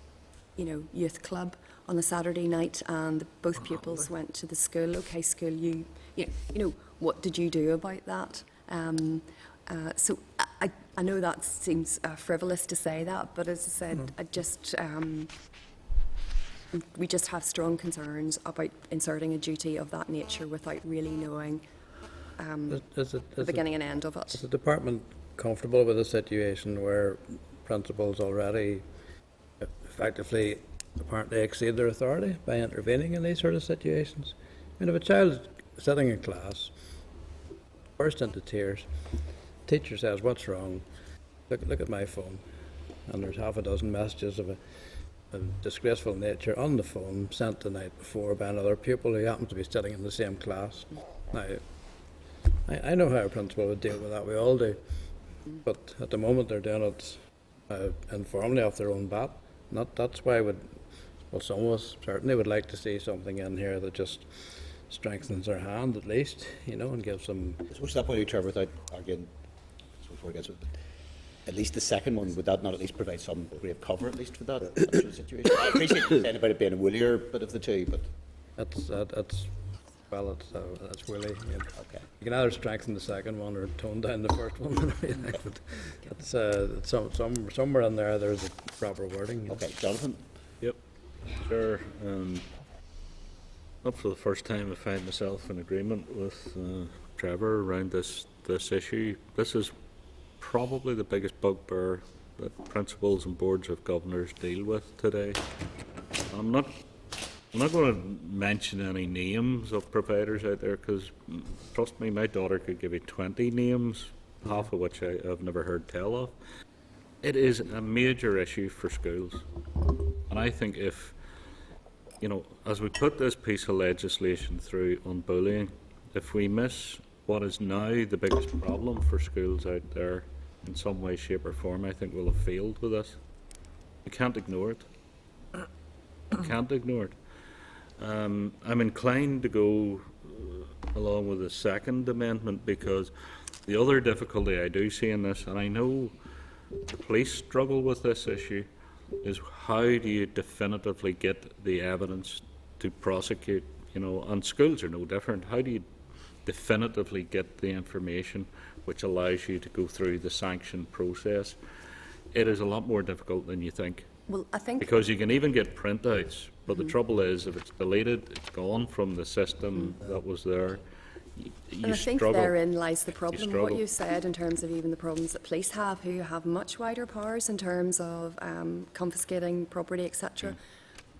youth club on a Saturday night, and both pupils went to the school. Okay, school, you know, what did you do about that? So I know that seems frivolous to say that, but as I said, I just we just have strong concerns about inserting a duty of that nature without really knowing the beginning and end of it. Is the department comfortable with a situation where principals already effectively apparently exceed their authority by intervening in these sort of situations? I mean, if a child is sitting in class, bursts into tears, teacher says, what's wrong? Look at my phone. And there's half a dozen messages of a disgraceful nature on the phone sent the night before by another pupil who happens to be sitting in the same class. Now, I know how a principal would deal with that, we all do. But at the moment they're doing it informally off their own bat. That's why some of us certainly would like to see something in here that just strengthens their hand at least, and gives them... So what's that point, Chair, without arguing, before it gets with it, at least the second one, would that not at least provide some degree of cover, at least for that sort of situation? I appreciate saying about it being a woolier bit of the two, but... That's woolly. Okay. You can either strengthen the second one or tone down the first one, whatever you think, but it's somewhere in there there's a proper wording. Okay, Jonathan? Yep. Sure. Not for the first time I find myself in agreement with Trevor around this issue. This is probably the biggest bugbear that principals and boards of governors deal with today. I'm not going to mention any names of providers out there, because trust me, my daughter could give you 20 names, half of which I've never heard tell of. It is a major issue for schools, and I think if, as we put this piece of legislation through on bullying, if we miss what is now the biggest problem for schools out there in some way, shape or form, I think we'll have failed with this. We can't ignore it. We can't ignore it. I'm inclined to go along with the second amendment, because the other difficulty I do see in this, and I know the police struggle with this issue, is how do you definitively get the evidence to prosecute, and schools are no different. How do you definitively get the information which allows you to go through the sanction process? It is a lot more difficult than you think. Well, I think... Because you can even get printouts, but the trouble is, if it's deleted, it's gone from the system that was there. And I think therein lies the problem, what you said, in terms of even the problems that police have, who have much wider powers in terms of confiscating property, etc.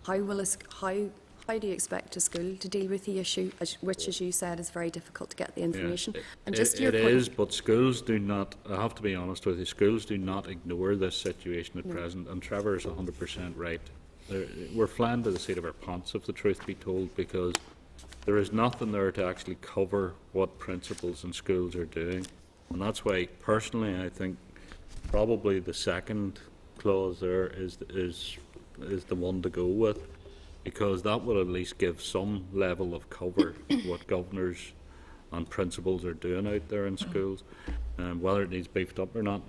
How How do you expect a school to deal with the issue, which, as you said, is very difficult to get the information? And just to your It point, is, but schools do not, I have to be honest with you, schools do not ignore this situation at present, and Trevor is 100% right. We're flying by the seat of our pants, if the truth be told, because there is nothing there to actually cover what principals and schools are doing. And that's why, personally, I think probably the second clause there is the one to go with, because that will at least give some level of cover to what governors and principals are doing out there in schools. Whether it needs beefed up or not,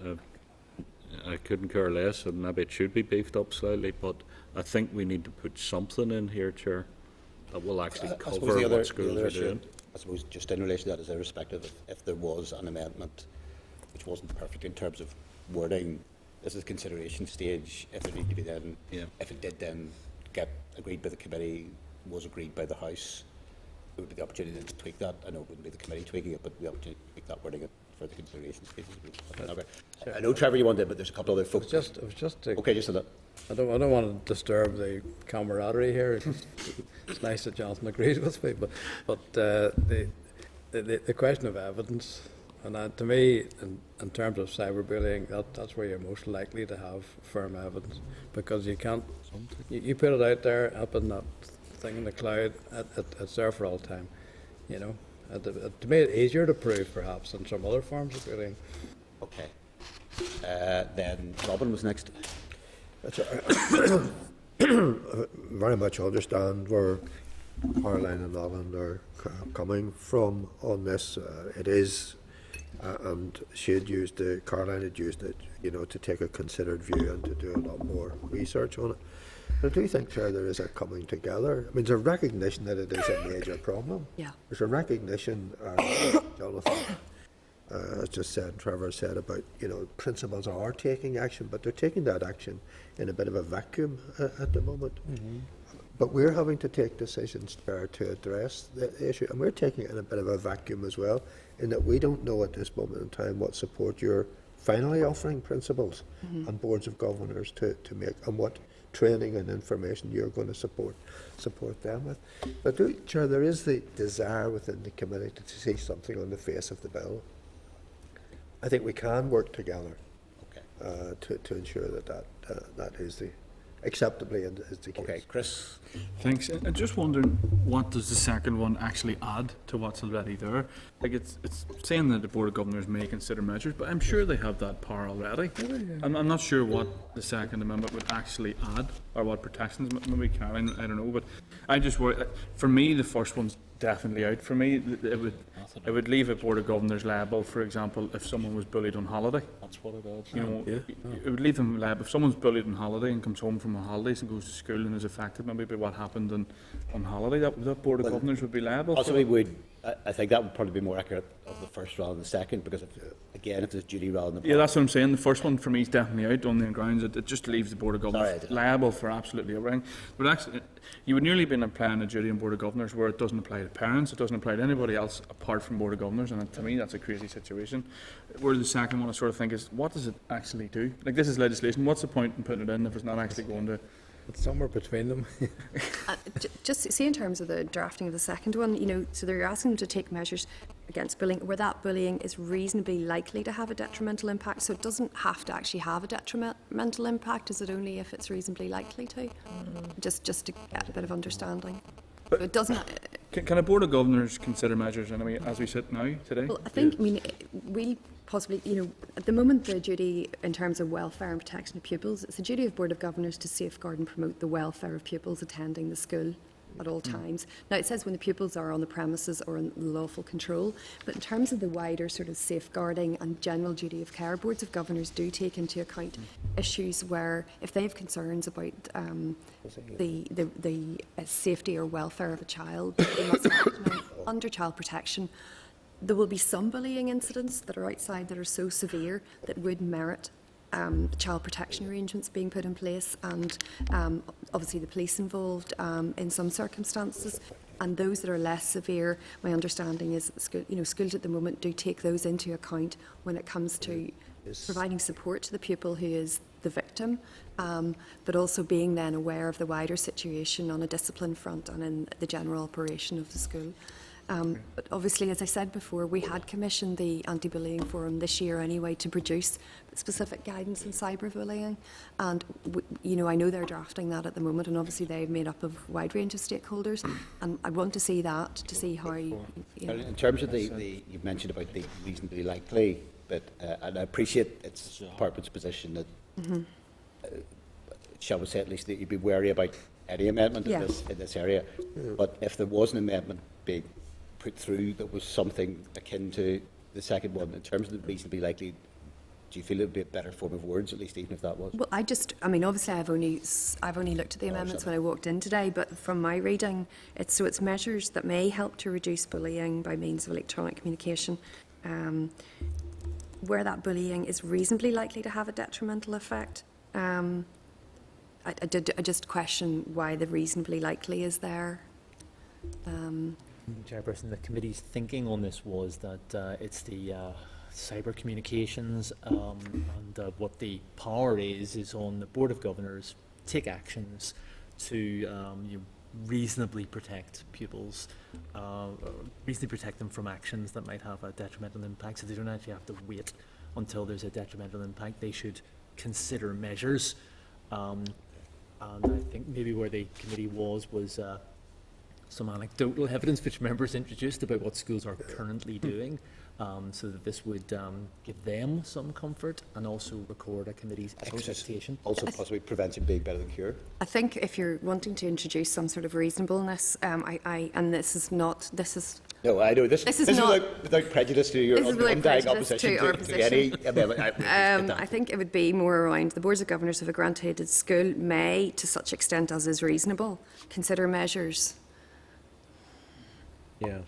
I couldn't care less, and maybe it should be beefed up slightly, but I think we need to put something in here, Chair, that will actually cover what schools are doing. I suppose just in relation to that is irrespective if there was an amendment which wasn't perfect in terms of wording, this is consideration stage. If it needed to be then, if it did then get agreed by the committee, was agreed by the House, it would be the opportunity to tweak that. I know it wouldn't be the committee tweaking it, but the opportunity to tweak that wording for the consideration stage. I know, Trevor, you wanted, but there's a couple other folks. It was just to, okay, just on that. I don't want to disturb the camaraderie here. It's nice that Jonathan agrees with me, but the question of evidence, and that, to me, in terms of cyberbullying, that's where you're most likely to have firm evidence, because you can't, you put it out there up in that thing in the cloud, it's there for all time, you know. To me, it's easier to prove perhaps than some other forms of bullying. Okay. Then Robin was next. Very much understand where Caroline and Alan are coming from on this. It is, and Caroline had used it, you know, to take a considered view and to do a lot more research on it. But I do think, Chair, there is a coming together. I mean, there's a recognition that it is a major problem. Yeah. There's a recognition, Jonathan, as just said, Trevor said about, you know, principals are taking action, but they're taking that action in a bit of a vacuum at the moment. Mm-hmm. But we're having to take decisions there to address the issue, and we're taking it in a bit of a vacuum as well, in that we don't know at this moment in time what support you're finally offering principals and boards of governors to make, and what training and information you're going to support them with. But Chair, there is the desire within the committee to see something on the face of the bill. I think we can work together to ensure that is the acceptably is the case. Okay, Chris. Thanks. I'm just wondering, what does the second one actually add to what's already there? Like, it's saying that the Board of Governors may consider measures, but I'm sure they have that power already. I'm not sure what the second amendment would actually add, or what protections maybe Caroline, I don't know, but I just worry. For me, the first one's definitely out. For me, it would leave a Board of Governors liable, for example, if someone was bullied on holiday. That's what it is. You know, it would leave them liable if someone's bullied on holiday and comes home from holidays and goes to school and is affected maybe by what happened on holiday. That Board of Governors would be liable. Also, I think that would probably be more accurate of the first rather than the second, because if there's duty rather than the yeah, that's what I'm saying. The first one for me is definitely out on the grounds. It just leaves the Board of Governors liable for absolutely everything. But actually, you would nearly be applying a duty on Board of Governors where it doesn't apply to parents, it doesn't apply to anybody else apart from Board of Governors, and to me that's a crazy situation. Where the second one I sort of think is, what does it actually do? Like, this is legislation, what's the point in putting it in if it's not actually going to... It's somewhere between them. just see, in terms of the drafting of the second one, you know, so they're asking them to take measures against bullying where that bullying is reasonably likely to have a detrimental impact. So it doesn't have to actually have a detrimental impact. Is it only if it's reasonably likely to? Just to get a bit of understanding. But so it doesn't. Can a Board of Governors consider measures anyway as we sit now today? Well, I think we possibly, you know, at the moment the duty in terms of welfare and protection of pupils, it's the duty of Board of Governors to safeguard and promote the welfare of pupils attending the school at all times. Now, it says when the pupils are on the premises or in lawful control, but in terms of the wider sort of safeguarding and general duty of care, Boards of Governors do take into account issues where, if they have concerns about the safety or welfare of a child, they must act under child protection. There will be some bullying incidents that are outside that are so severe that would merit child protection arrangements being put in place, and obviously the police involved in some circumstances. And those that are less severe, my understanding is schools at the moment do take those into account when it comes to providing support to the pupil who is the victim, but also being then aware of the wider situation on a discipline front and in the general operation of the school. But obviously, as I said before, we had commissioned the Anti-Bullying Forum this year anyway to produce specific guidance on cyberbullying. And, I know they're drafting that at the moment, and obviously they've made up of a wide range of stakeholders. And I want to see that, to see how... In terms of the you've mentioned about the reasonably likely, but and I appreciate it's the department's position that, shall we say at least, that you'd be wary about any amendment in this area. But if there was an amendment being put through that was something akin to the second one, in terms of the reasonably likely, do you feel it would be a better form of words, at least, even if that was? Well, obviously I've only looked at the amendments when I walked in today, but from my reading, it's measures that may help to reduce bullying by means of electronic communication, where that bullying is reasonably likely to have a detrimental effect. I just question why the reasonably likely is there. Chairperson, the committee's thinking on this was that it's the cyber communications and what the power is on the Board of Governors take actions to reasonably protect pupils, reasonably protect them from actions that might have a detrimental impact, so they don't actually have to wait until there's a detrimental impact. They should consider measures. And I think maybe where the committee was some anecdotal evidence which members introduced about what schools are currently doing, so that this would give them some comfort and also record a committee's expectation. Also possibly prevention being better than cure. I think if you're wanting to introduce some sort of reasonableness, and this is... No, I know. This is not without prejudice to your undying opposition to any amendment. I think it would be more around the Boards of Governors of a granted school may, to such extent as is reasonable, consider measures. Yeah.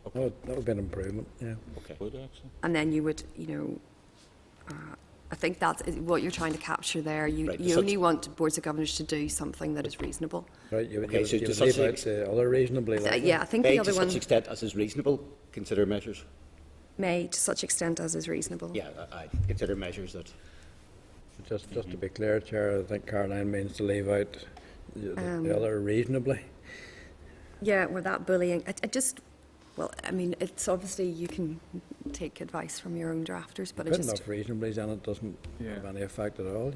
Okay. That would be an improvement, yeah. Okay. And then you would, I think that's what you're trying to capture there. You only want Boards of Governors to do something that is reasonable. Right, you would leave out the other reasonably likely. Yeah, I think the other one... to such extent as is reasonable, consider measures. May, to such extent as is reasonable. Yeah, I consider measures that... Just to be clear, Chair, I think Caroline means to leave out the other reasonably. Yeah, well, that bullying, it's obviously you can take advice from your own drafters, but Put enough reasonably and it doesn't have any effect at all,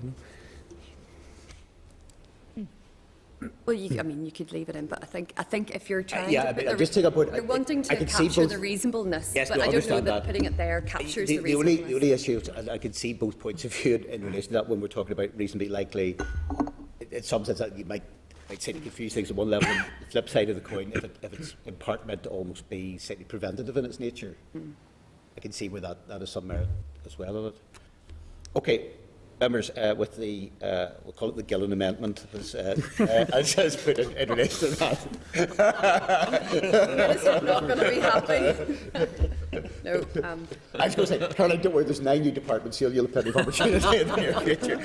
Well, you could leave it in, but I think if you're trying you're wanting to capture the reasonableness, yes, but no, I don't know that that putting it there captures the reasonableness. The only issue, I can see both points of view in relation to that when we're talking about reasonably likely. In some sense, that you might say to confuse things at one level, and the flip side of the coin, if it's in part meant to almost be slightly preventative in its nature, I can see where that is some merit as well in it. Okay, members, with the, we'll call it the Gillen Amendment, as put in relation to that. Minister not going to be happy. No. I was going to say, Caroline, don't worry, there's 9 new departments here, you'll have plenty of opportunity in the near future.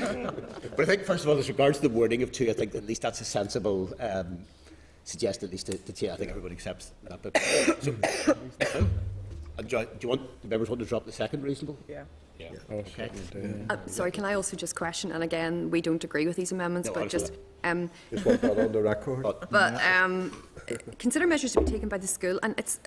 But I think, first of all, as regards to the wording of 2, I think at least that's a sensible suggestion, at least to Chair. I think everybody accepts that. But, do you want the members want to drop the second reasonable? Yeah. Yeah. Okay. Sorry, can I also just question, and again, we don't agree with these amendments, but just want that on the record. But consider measures to be taken by the school, and it's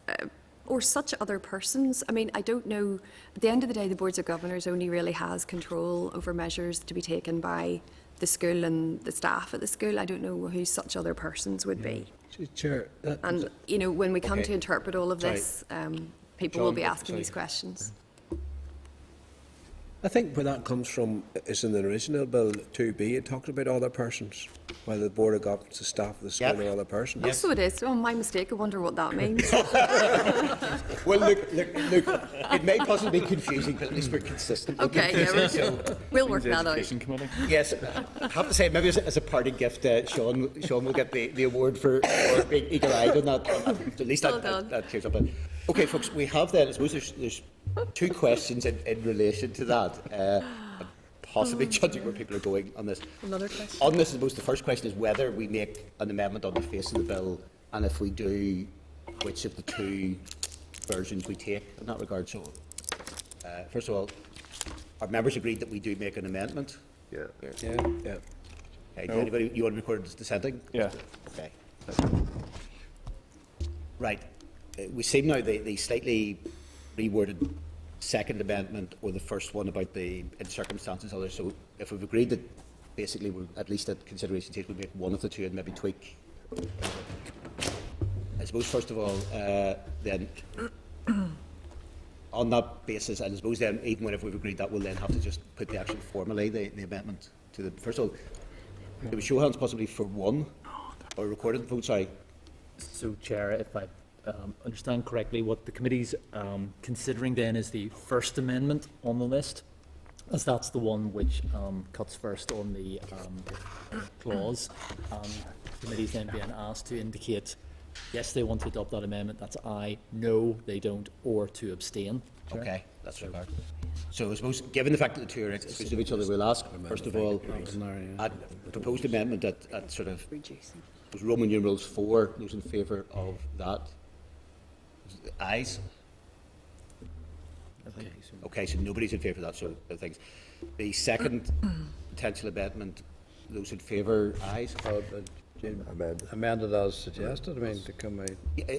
or such other persons. I mean, I don't know. At the end of the day, the Boards of Governors only really has control over measures to be taken by the school and the staff at the school. I don't know who such other persons would be. Chair, and when we come to interpret all of this, people will be asking these questions. I think where that comes from is in the original Bill 2B, it talks about other persons, while the Board of Governors, the staff of the school are other persons. Yes. So it is. Oh, my mistake. I wonder what that means. Well, look, it may possibly be confusing, but at least we're consistent. Okay, we'll work that out. Yes, I have to say, maybe as a parting gift, Sean will get the award for being eagle-eyed on that. At least that clears up. Okay, folks, we have then, I suppose there's 2 questions in relation to that. Possibly judging where people are going on this. Another question. On this, I suppose the first question is whether we make an amendment on the face of the bill, and if we do, which of the 2 versions we take in that regard. So, first of all, our members agreed that we do make an amendment Yeah. Yeah, yeah. Okay, do anybody, you want to record as dissenting? Yeah. Okay. Right. We seem now the slightly reworded second amendment or the first one about the in circumstances others. So if we've agreed that basically we're at least at consideration stage, we'll make one of the two and maybe tweak. I suppose first of all, then on that basis, and I suppose then even whenever we've agreed that, we'll then have to just put the action formally, the amendment to the first of all. There was show hands possibly for one or recorded vote. Sorry. So, Chair, if I understand correctly, what the committee's considering then is the first amendment on the list, as that's the one which cuts first on the clause. The committee's then being asked to indicate yes, they want to adopt that amendment. That's aye. No, they don't, or to abstain. Chair. Okay, that's right. So I suppose, given the fact that the two are exclusive of each other, we'll ask first of all, at proposed amendment at sort of was Roman numerals 4. Those in favour of that? Ayes? Okay, so nobody's in favour of that, so thanks. The second potential amendment, those in favour, ayes? Amended as suggested, I mean, to come out.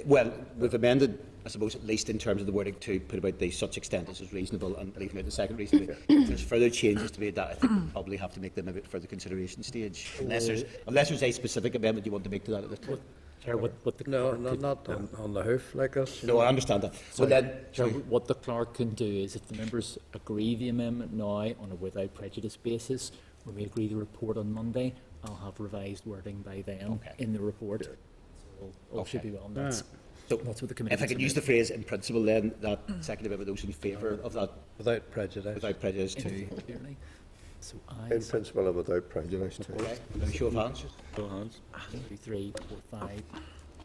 Well, we've amended, I suppose, at least in terms of the wording, to put about the such extent as is reasonable and leaving out the second reasonable. If there's further changes to be made, that I think we'll probably have to make them a bit further consideration stage, unless there's a specific amendment you want to make to that at this point. Chair, what the No, clerk not on the hoof like us. No, I understand that. So then, Chair, what the clerk can do is, if the members agree the amendment now on a without prejudice basis, when we agree the report on Monday, I'll have revised wording by then in the report. So all should be well. And that's what the committee. If I could use the phrase in principle, then that second amendment, those in favour of that Without prejudice. without prejudice to. Clearly. So In ayes, principle and without prejudice too. Okay. Show of hands. Show of hands. 2, 3, 4, 5.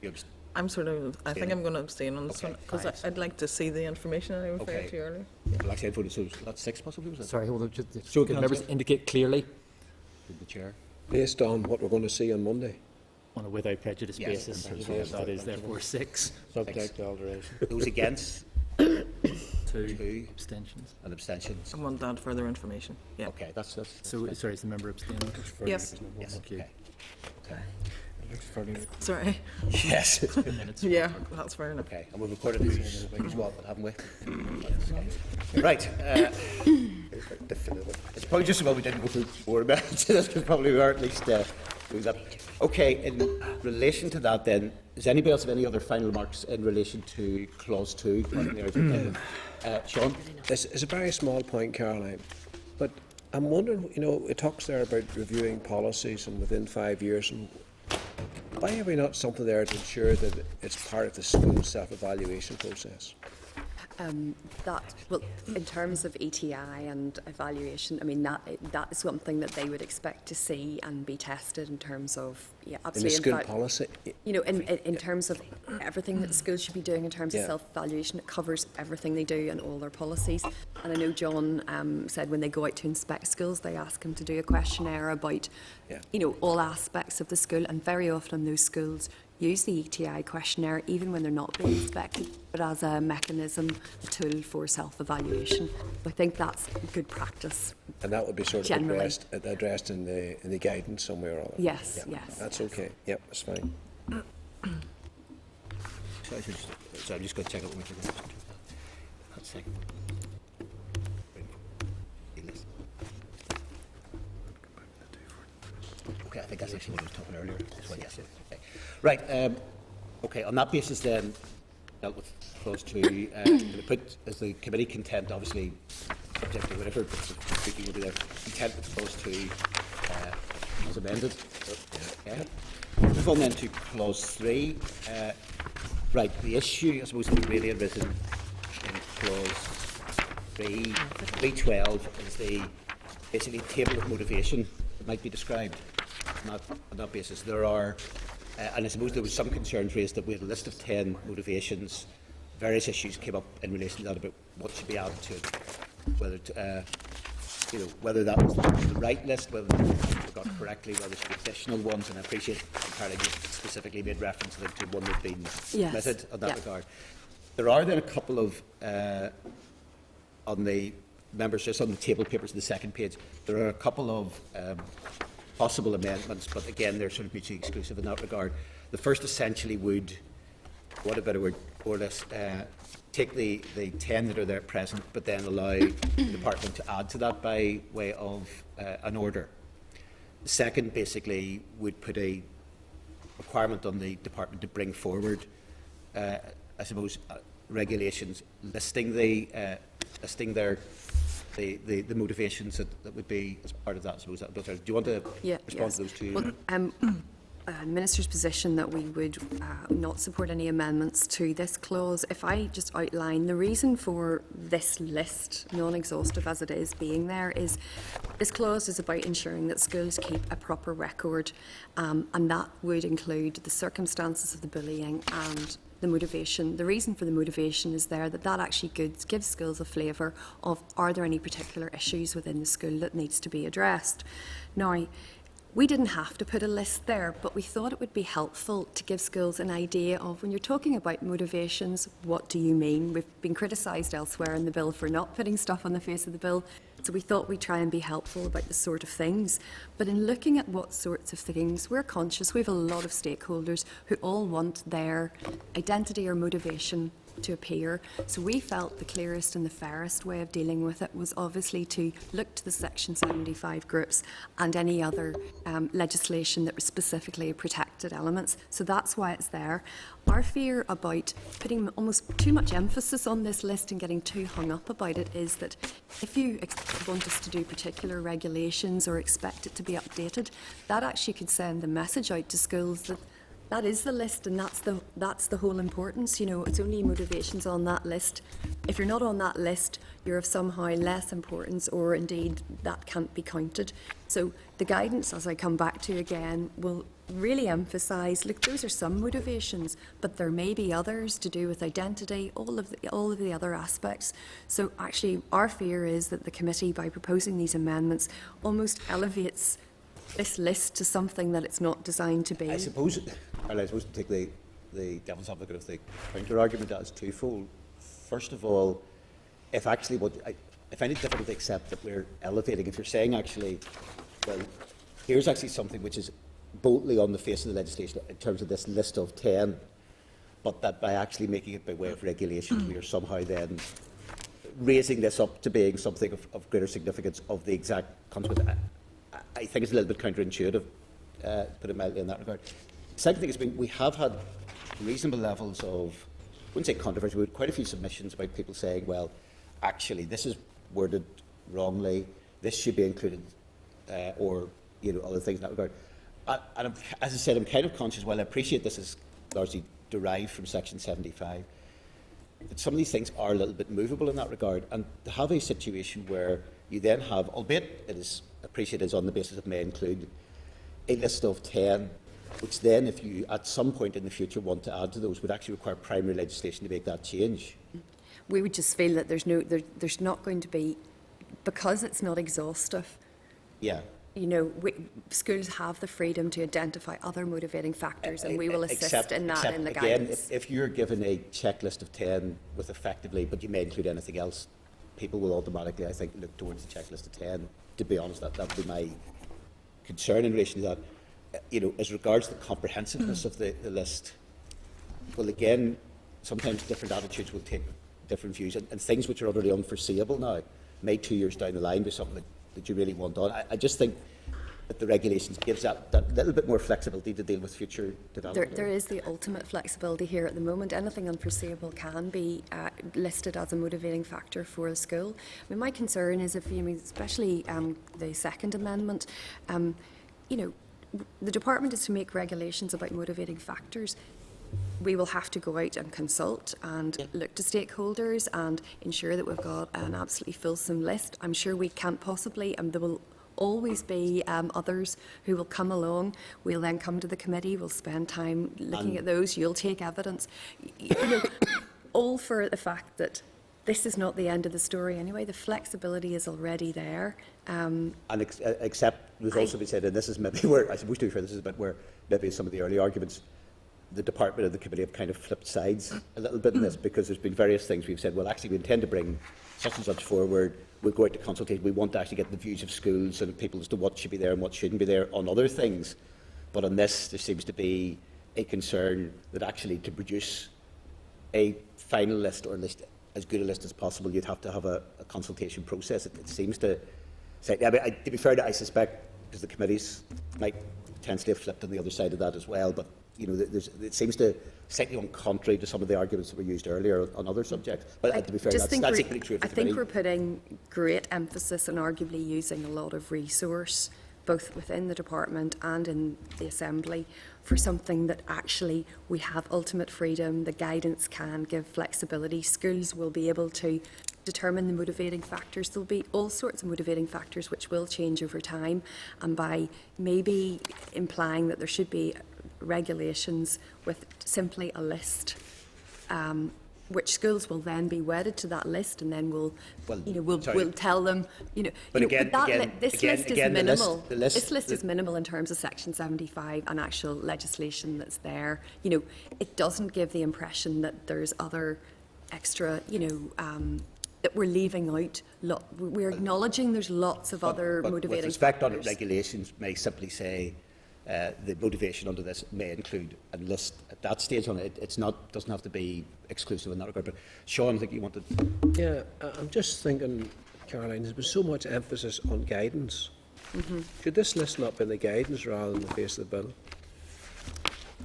You abst- I'm sort of, I think I'm going to abstain on this Okay. one, because I'd like to see the information I referred Okay. to earlier. Well, actually, I voted, so that's 6 possibly, was it? Sorry, hold on. Just, Show of could hands, members yeah. indicate clearly Did the chair? Based on what we're going to see on Monday. on a without prejudice Yes, basis. in principle, yes. That is therefore 6. Subject to alteration. Those against? 2 2 abstentions. and abstentions. I want that further information, yeah. Okay, that's So, sorry, is the member abstaining? Yes, yes. Thank you. Okay. sorry. Yes. Minutes. Yeah, that's fair enough. Okay, and we've recorded these as well, haven't we? Right. It's probably just as well we didn't go through 4 minutes. This could probably we are at least do that. Okay, in relation to that then, does anybody else have any other final remarks in relation to clause 2? Sean? It's a very small point, Caroline, but I'm wondering, you know, it talks there about reviewing policies and within 5 years, and why have we not something there to ensure that it's part of the school self-evaluation process? Well, in terms of ETI and evaluation, I mean, that is something that they would expect to see and be tested in terms of, In absolutely. the school fact, policy? you know, in terms of everything that schools should be doing in terms of self-evaluation, it covers everything they do and all their policies. And I know John said when they go out to inspect schools, they ask them to do a questionnaire about, you know, all aspects of the school, and very often those schools use the ETI questionnaire even when they're not being inspected, but as a mechanism, a tool for self-evaluation. I think that's good practice. And that would be sort of Generally. addressed in the guidance somewhere or other? Yes, Yeah, yes. That's okay. Yep, that's fine. So I'm just going to check out what we can do. That's second. Okay, I think that's actually what I was talking earlier. That's what, yes. Okay. Right. Okay. On that basis, then, dealt with clause 2. Put as the committee content, obviously, subject to whatever speaking will be there. Content with clause 2 as amended. Okay. Move on then to clause 3. Right. The issue, I suppose, that really arisen in clause 3.12 is the basically table of motivation that might be described. On that basis, there are, and I suppose there was some concerns raised that we had a list of 10 motivations. Various issues came up in relation to that about what should be added to it, whether whether that was the right list, whether we got it correctly, whether there should be additional ones. And I appreciate Caroline specifically made reference to one that had been submitted on that regard. There are then a couple of on the members, just on the table papers on the second page, there are a couple of possible amendments, but again, they're sort of mutually exclusive in that regard. The first essentially would, what a better word for this, take the 10 that are there present, but then allow the department to add to that by way of an order. The second basically would put a requirement on the department to bring forward, I suppose, regulations listing the motivations that would be as part of that. I suppose that. Do you want to respond to those two? Well, the Minister's position that we would not support any amendments to this clause. If I just outline the reason for this list, non-exhaustive as it is, being there, is this clause is about ensuring that schools keep a proper record, and that would include the circumstances of the bullying and the motivation. The reason for the motivation is there that actually gives schools a flavour of, are there any particular issues within the school that needs to be addressed. Now, we didn't have to put a list there, but we thought it would be helpful to give schools an idea of, when you're talking about motivations, what do you mean? We've been criticised elsewhere in the bill for not putting stuff on the face of the bill, so we thought we'd try and be helpful about the sort of things. But in looking at what sorts of things, we're conscious we have a lot of stakeholders who all want their identity or motivation to appear. So we felt the clearest and the fairest way of dealing with it was obviously to look to the Section 75 groups and any other legislation that was specifically protected elements. So that's why it's there. Our fear about putting almost too much emphasis on this list and getting too hung up about it is that if you want us to do particular regulations or expect it to be updated, that actually could send the message out to schools that that is the list, and that's the whole importance. You know, it's only motivations on that list. If you're not on that list, you're of somehow less importance, or indeed that can't be counted. So the guidance, as I come back to again, will really emphasise, look, those are some motivations, but there may be others to do with identity, all of the other aspects. So actually, our fear is that the committee, by proposing these amendments, almost elevates this list to something that it's not designed to be. I suppose to take the devil's advocate of the counter argument as twofold. First of all, if I find it difficult to accept that we're elevating, if you're saying actually, well, here's actually something which is boldly on the face of the legislation in terms of this list of 10, but that by actually making it by way of regulation, we are somehow then raising this up to being something of greater significance of the exact consequence. I think it's a little bit counterintuitive, to put it mildly in that regard. The second thing has been, we have had reasonable levels of, I wouldn't say controversy, but quite a few submissions about people saying, well, actually, this is worded wrongly, this should be included, or other things in that regard. And as I said, I'm kind of conscious, while I appreciate this is largely derived from Section 75, that some of these things are a little bit movable in that regard, and to have a situation where you then have, albeit it is appreciated on the basis of may include, a list of 10, which then, if you at some point in the future want to add to those, would actually require primary legislation to make that change. We would just feel that there's not going to be, because it's not exhaustive. Yeah. Schools have the freedom to identify other motivating factors, and we will assist in that in the again, guidance. if you're given a checklist of 10 with effectively, but you may include anything else, people will automatically, I think, look towards the checklist of 10. To be honest, that would be my concern in relation to that. As regards the comprehensiveness of the list, well, again, sometimes different attitudes will take different views, and things which are utterly unforeseeable now may 2 years down the line be something that you really want on. I just think that the regulations gives that little bit more flexibility to deal with future development. There is the ultimate flexibility here at the moment. Anything unforeseeable can be listed as a motivating factor for a school. I mean, my concern is especially the second amendment, the department is to make regulations about motivating factors. We will have to go out and consult and look to stakeholders and ensure that we've got an absolutely fulsome list. I'm sure we can't possibly, there will always be others who will come along. We'll then come to the committee, we'll spend time looking at those, you'll take evidence. All for the fact that this is not the end of the story anyway. The flexibility is already there. Except there's also been said, and this is maybe where, I suppose to be fair, this is a bit where maybe some of the early arguments the department and the committee have kind of flipped sides a little bit in this, because there's been various things we've said, well, actually, we intend to bring such and such forward. We'll go out to consultation. We want to actually get the views of schools and people as to what should be there and what shouldn't be there on other things. But on this, there seems to be a concern that actually to produce a final list, or a list as good a list as possible, you'd have to have a consultation process. It seems to say, I mean, to be fair, I suspect, because the committees might potentially have flipped on the other side of that as well, but you know, it seems to slightly on contrary to some of the arguments that were used earlier on other subjects. But to be fair, that's equally true of the I think committee. we're putting great emphasis on arguably using a lot of resource, both within the department and in the Assembly, for something that actually we have ultimate freedom. The guidance can give flexibility. Schools will be able to determine the motivating factors. There'll be all sorts of motivating factors which will change over time, and by maybe implying that there should be regulations with simply a list, which schools will then be wedded to that list, and then we'll tell them, this list is minimal. This list is minimal in terms of Section 75 and actual legislation that's there. You know, it doesn't give the impression that there's other extra, that we're leaving out. We're acknowledging there's lots of other motivating with respect factors. on regulations, may simply say the motivation under this may include a list at that stage on it. It's not, doesn't have to be exclusive in that regard. But Sean, I think you wanted. Yeah, I'm just thinking, Caroline, there's been so much emphasis on guidance. Should this list not be the guidance rather than the face of the bill?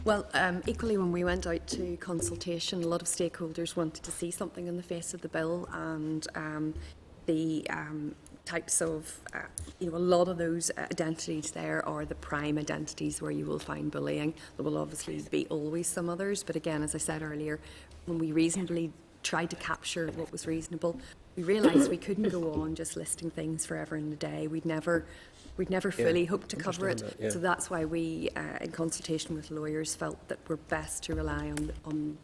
Well, equally, when we went out to consultation, a lot of stakeholders wanted to see something in the face of the bill, and the types of, a lot of those identities there are the prime identities where you will find bullying. There will obviously be always some others, but again, as I said earlier, when we reasonably tried to capture what was reasonable, we realised we couldn't go on just listing things forever and a day. We'd never fully hoped to cover it. That, yeah. So that's why we, in consultation with lawyers, felt that we're best to rely on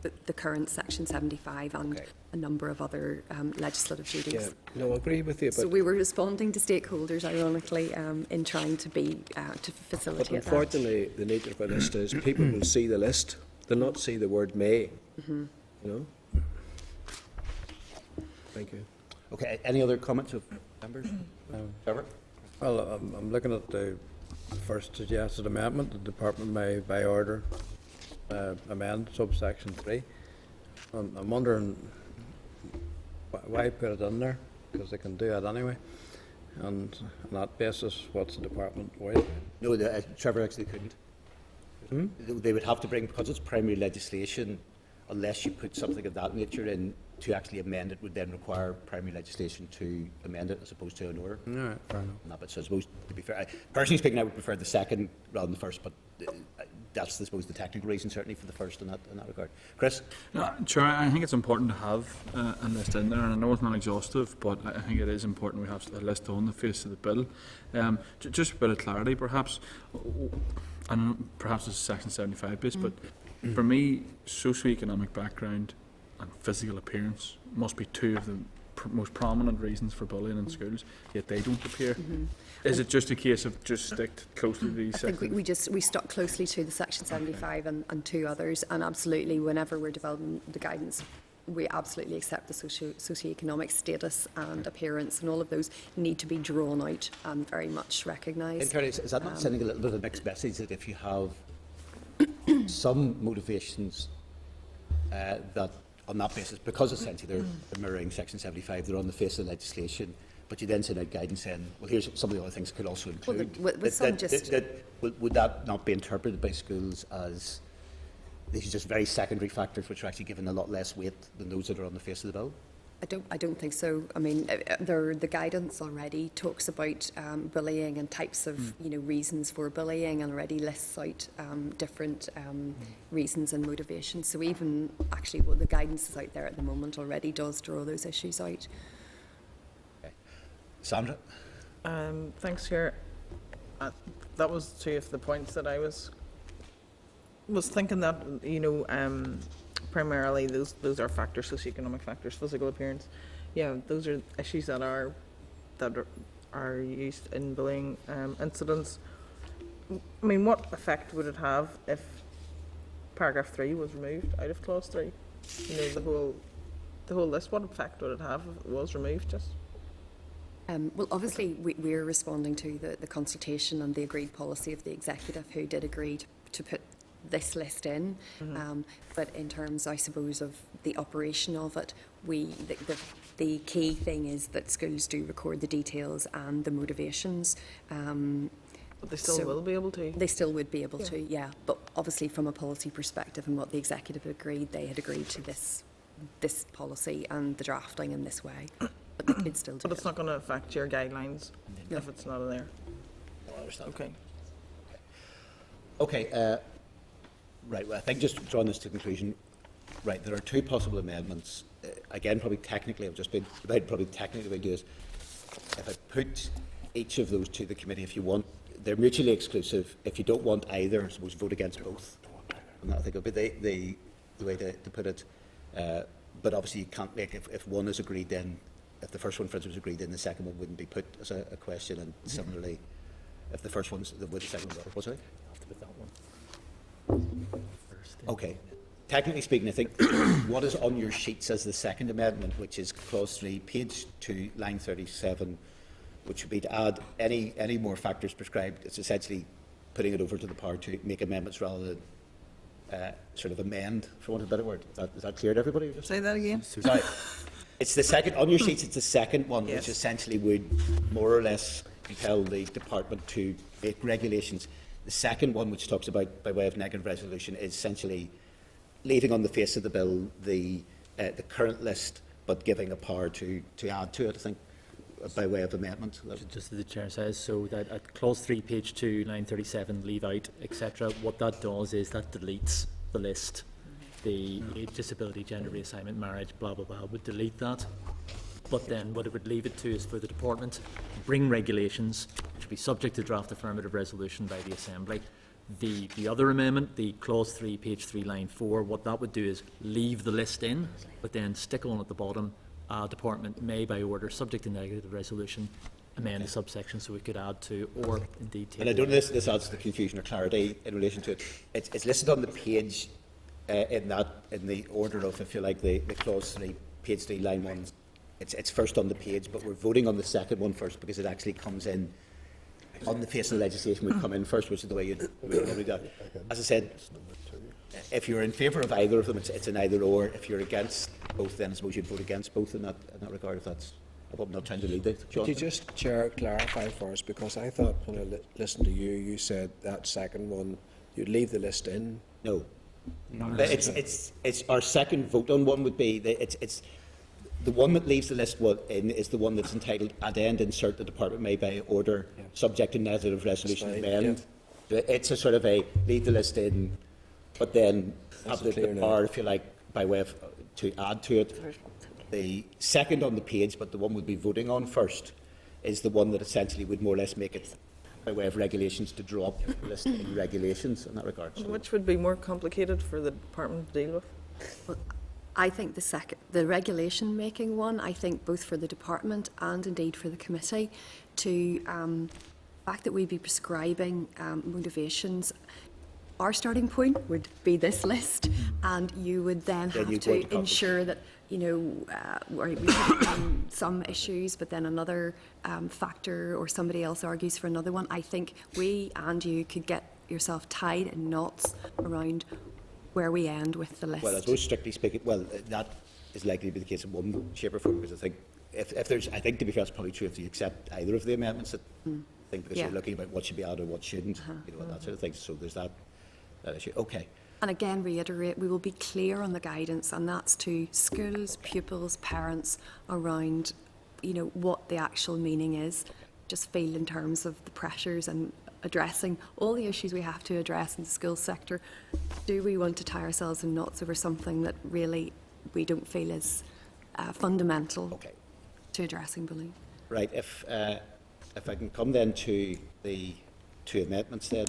the current Section 75 and a number of other legislative duties. Yeah, no, I agree with you. But So we were responding to stakeholders, ironically, in trying to to facilitate But unfortunately, the nature of a list is people will see the list, they'll not see the word may. You know? Thank you. Okay, any other comments of members? Trevor? Well, I'm looking at the first suggested amendment. The department may, by order, amend subsection 3. I'm wondering why put it in there, because they can do it anyway. And on that basis, what's the department way? No, Trevor actually couldn't. They would have to bring, because it's primary legislation, unless you put something of that nature in, to actually amend it would then require primary legislation to amend it as opposed to an order. All right, fair enough. No, but so I suppose, to be fair, personally speaking, I would prefer the second rather than the first, but that's, I suppose, the technical reason certainly for the first in that regard. Chris? No, Chair, I think it's important to have a list in there, and I know it's not exhaustive, but I think it is important we have a list on the face of the bill. Just a bit of clarity, perhaps, and perhaps this is Section 75 based, but for me, socioeconomic background and physical appearance must be two of the most prominent reasons for bullying in schools, yet they don't appear. Is it just a case of just stick closely to these I think we stuck closely to the Section 75 and two others, and absolutely, whenever we're developing the guidance, we absolutely accept the socioeconomic status and appearance, and all of those need to be drawn out and very much recognised. Is that not sending a little bit of a mixed message that if you have some motivations that on that basis, because essentially they're mirroring Section 75, they're on the face of the legislation, but you then send out guidance saying, well, here's some of the other things it could also include. Would that not be interpreted by schools as these are just very secondary factors which are actually given a lot less weight than those that are on the face of the bill? I don't think so. I mean, the guidance already talks about bullying and types of reasons for bullying, and already lists out different reasons and motivations. So even actually what the guidance is out there at the moment already does draw those issues out. Okay. Sandra? Thanks, Chair. That was two of the points that I was thinking that, primarily those are factors, socioeconomic factors, physical appearance. Yeah, those are issues that are used in bullying incidents. I mean, what effect would it have if paragraph 3 was removed out of clause 3, you know, the whole list, what effect would it have if it was removed? Just well, obviously, we're responding to the consultation and the agreed policy of the executive, who did agree to put this list in. But in terms, I suppose, of the operation of it, the key thing is that schools do record the details and the motivations. but they still will be able to. They still would be able to, yeah. But obviously, from a policy perspective and what the executive agreed, they had agreed to this policy and the drafting in this way. But they could still do But it's not going to affect your guidelines if it's not in there. I understand. Okay. Okay, right, well, I think just drawing this to conclusion, right, there are two possible amendments. Again, probably technically, I've just been, probably technically do is, if I put each of those to the committee, if you want, they're mutually exclusive. If you don't want either, I suppose vote against both. And that, I think, would be the way to put it. But obviously you can't make, if one is agreed, then, if the first one, for instance, was agreed, then the second one wouldn't be put as a question, and similarly, if the first one's, the second one, what's it? With that one. First, Okay. Technically speaking, I think what is on your sheets as the second amendment, which is clause 3, page 2, line 37, which would be to add any more factors prescribed. It's essentially putting it over to the power to make amendments rather than sort of amend, for want of a better word. Is that clear to everybody? Say that again. Sorry. It's the second, on your sheets, it's the second one, Yes. which essentially would more or less compel the department to make regulations. The second one, which talks about by way of negative resolution, is essentially leaving on the face of the bill the current list, but giving a power to add to it, I think, by way of amendment. Just as the Chair says, so that at clause 3, page 2, line 37, leave out, etc., what that does is that deletes the list. The age, disability, gender reassignment, marriage, blah, blah, blah, would delete that. But then what it would leave it to is for the department to bring regulations, which would be subject to draft affirmative resolution by the Assembly. The other amendment, the clause 3, page 3, line 4, what that would do is leave the list in, but then stick on at the bottom, department may, by order, subject to negative resolution, amend the subsection so we could add to, or indeed take. And I don't know if this adds to the confusion or clarity in relation to it. It's listed on the page in the order of, if you like, the clause 3, page 3, line 1. It's first on the page, but we're voting on the second one first because it actually comes in on the face of the legislation. Would come in first, which is the way you'd normally do it. As I said, if you're in favour of either of them, it's an either or. If you're against both, then I suppose you'd vote against both in that regard. If that's, I'm not trying to lead it. Could you just, Chair, clarify for us, because I thought when I listened to you, you said that second one you'd leave the list in. No, it's our second vote on one would be it's the one that leaves the list in is the one that's entitled "At end insert the department may by order subject to negative resolution amend." Yeah. It's a sort of a leave the list in, but then have the power, if you like, by way of to add to it. The second on the page, but the one we'd be voting on first, is the one that essentially would more or less make it by way of regulations to draw up the list in regulations in that regard. So Which would be more complicated for the department to deal with? Well, I think the regulation making one, I think both for the department and indeed for the committee, to the fact that we'd be prescribing motivations. Our starting point would be this list, and you would then have to ensure that, we have some issues, but then another factor or somebody else argues for another one. I think we and you could get yourself tied in knots around where we end with the list. Well, I suppose strictly speaking, that is likely to be the case in one shape or form, because I think if there's, I think to be fair, it's probably true if you accept either of the amendments. I think because you're looking about what should be added, what shouldn't, that sort of thing. So there's that issue. Okay. And again, reiterate, we will be clear on the guidance, and that's to schools, pupils, parents around, what the actual meaning is. Just feel in terms of the pressures and addressing all the issues we have to address in the school sector. Do we want to tie ourselves in knots over something that really we don't feel is fundamental to addressing bullying? Right. If I can come then to the two amendments then.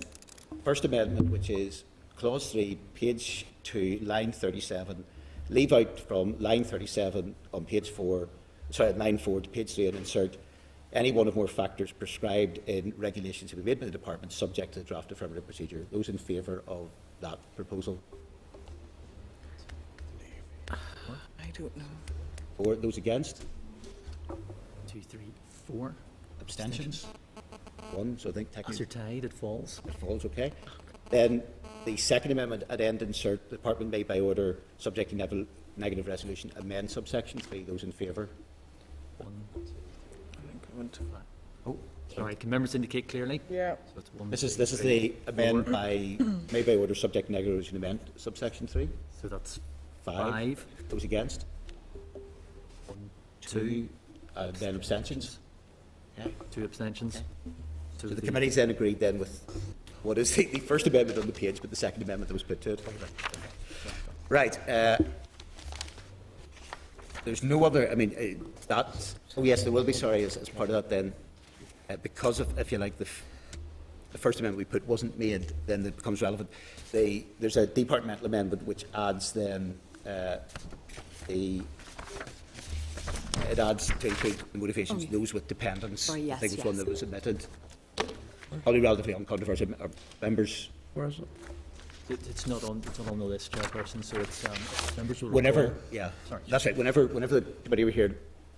First amendment, which is clause 3, page 2, line 37, leave out from line 37 on page 4, line 4 to page 3 and insert any one of more factors prescribed in regulations to be made by the department subject to the draft affirmative procedure. Those in favour of that proposal? I don't know. 4. Those against? 2, 3, 4. Abstentions? 1. So I think As technically you're tied, it falls. it falls, okay. Then the second amendment at end insert, the department may by order, subject to negative resolution, amend subsection 3. Those in favour? 1, 2, I think I would. Oh, sorry, can members indicate clearly? Yeah. So it's 1, this is 2, 3, the amend by, may by order, subject to negative resolution, amend subsection 3. So that's 5. 5, Those against? 1, 2. 2, And then abstentions? Okay. 2 abstentions. So the committee's then agreed then with what is the first amendment on the page, but the second amendment that was put to it. Right. There's no other, I mean, that, oh yes, there will be, sorry, as part of that then, because of, if you like, the first amendment we put wasn't made, then it becomes relevant. There's a departmental amendment which adds then it adds to include the motivations, those with dependents. Sorry, yes, I think it was yes. one that was omitted. Probably relatively uncontroversial. Members, Where is it? It's not on the list, Chairperson, so it's members will whenever, recall- yeah, Sorry. that's right. Whenever the committee were here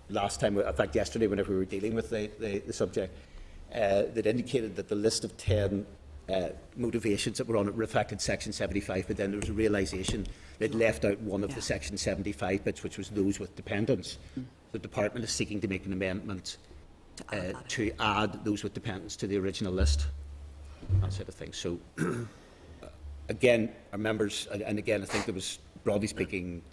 last time, in fact yesterday, whenever we were dealing with the subject, that indicated that the list of 10 motivations that were on it reflected Section 75, but then there was a realisation that left out one of the Section 75 bits, which was those with dependents. The department is seeking to make an amendment to add those with dependents to the original list, that sort of thing. So, again, our members, and again, I think there was, broadly speaking,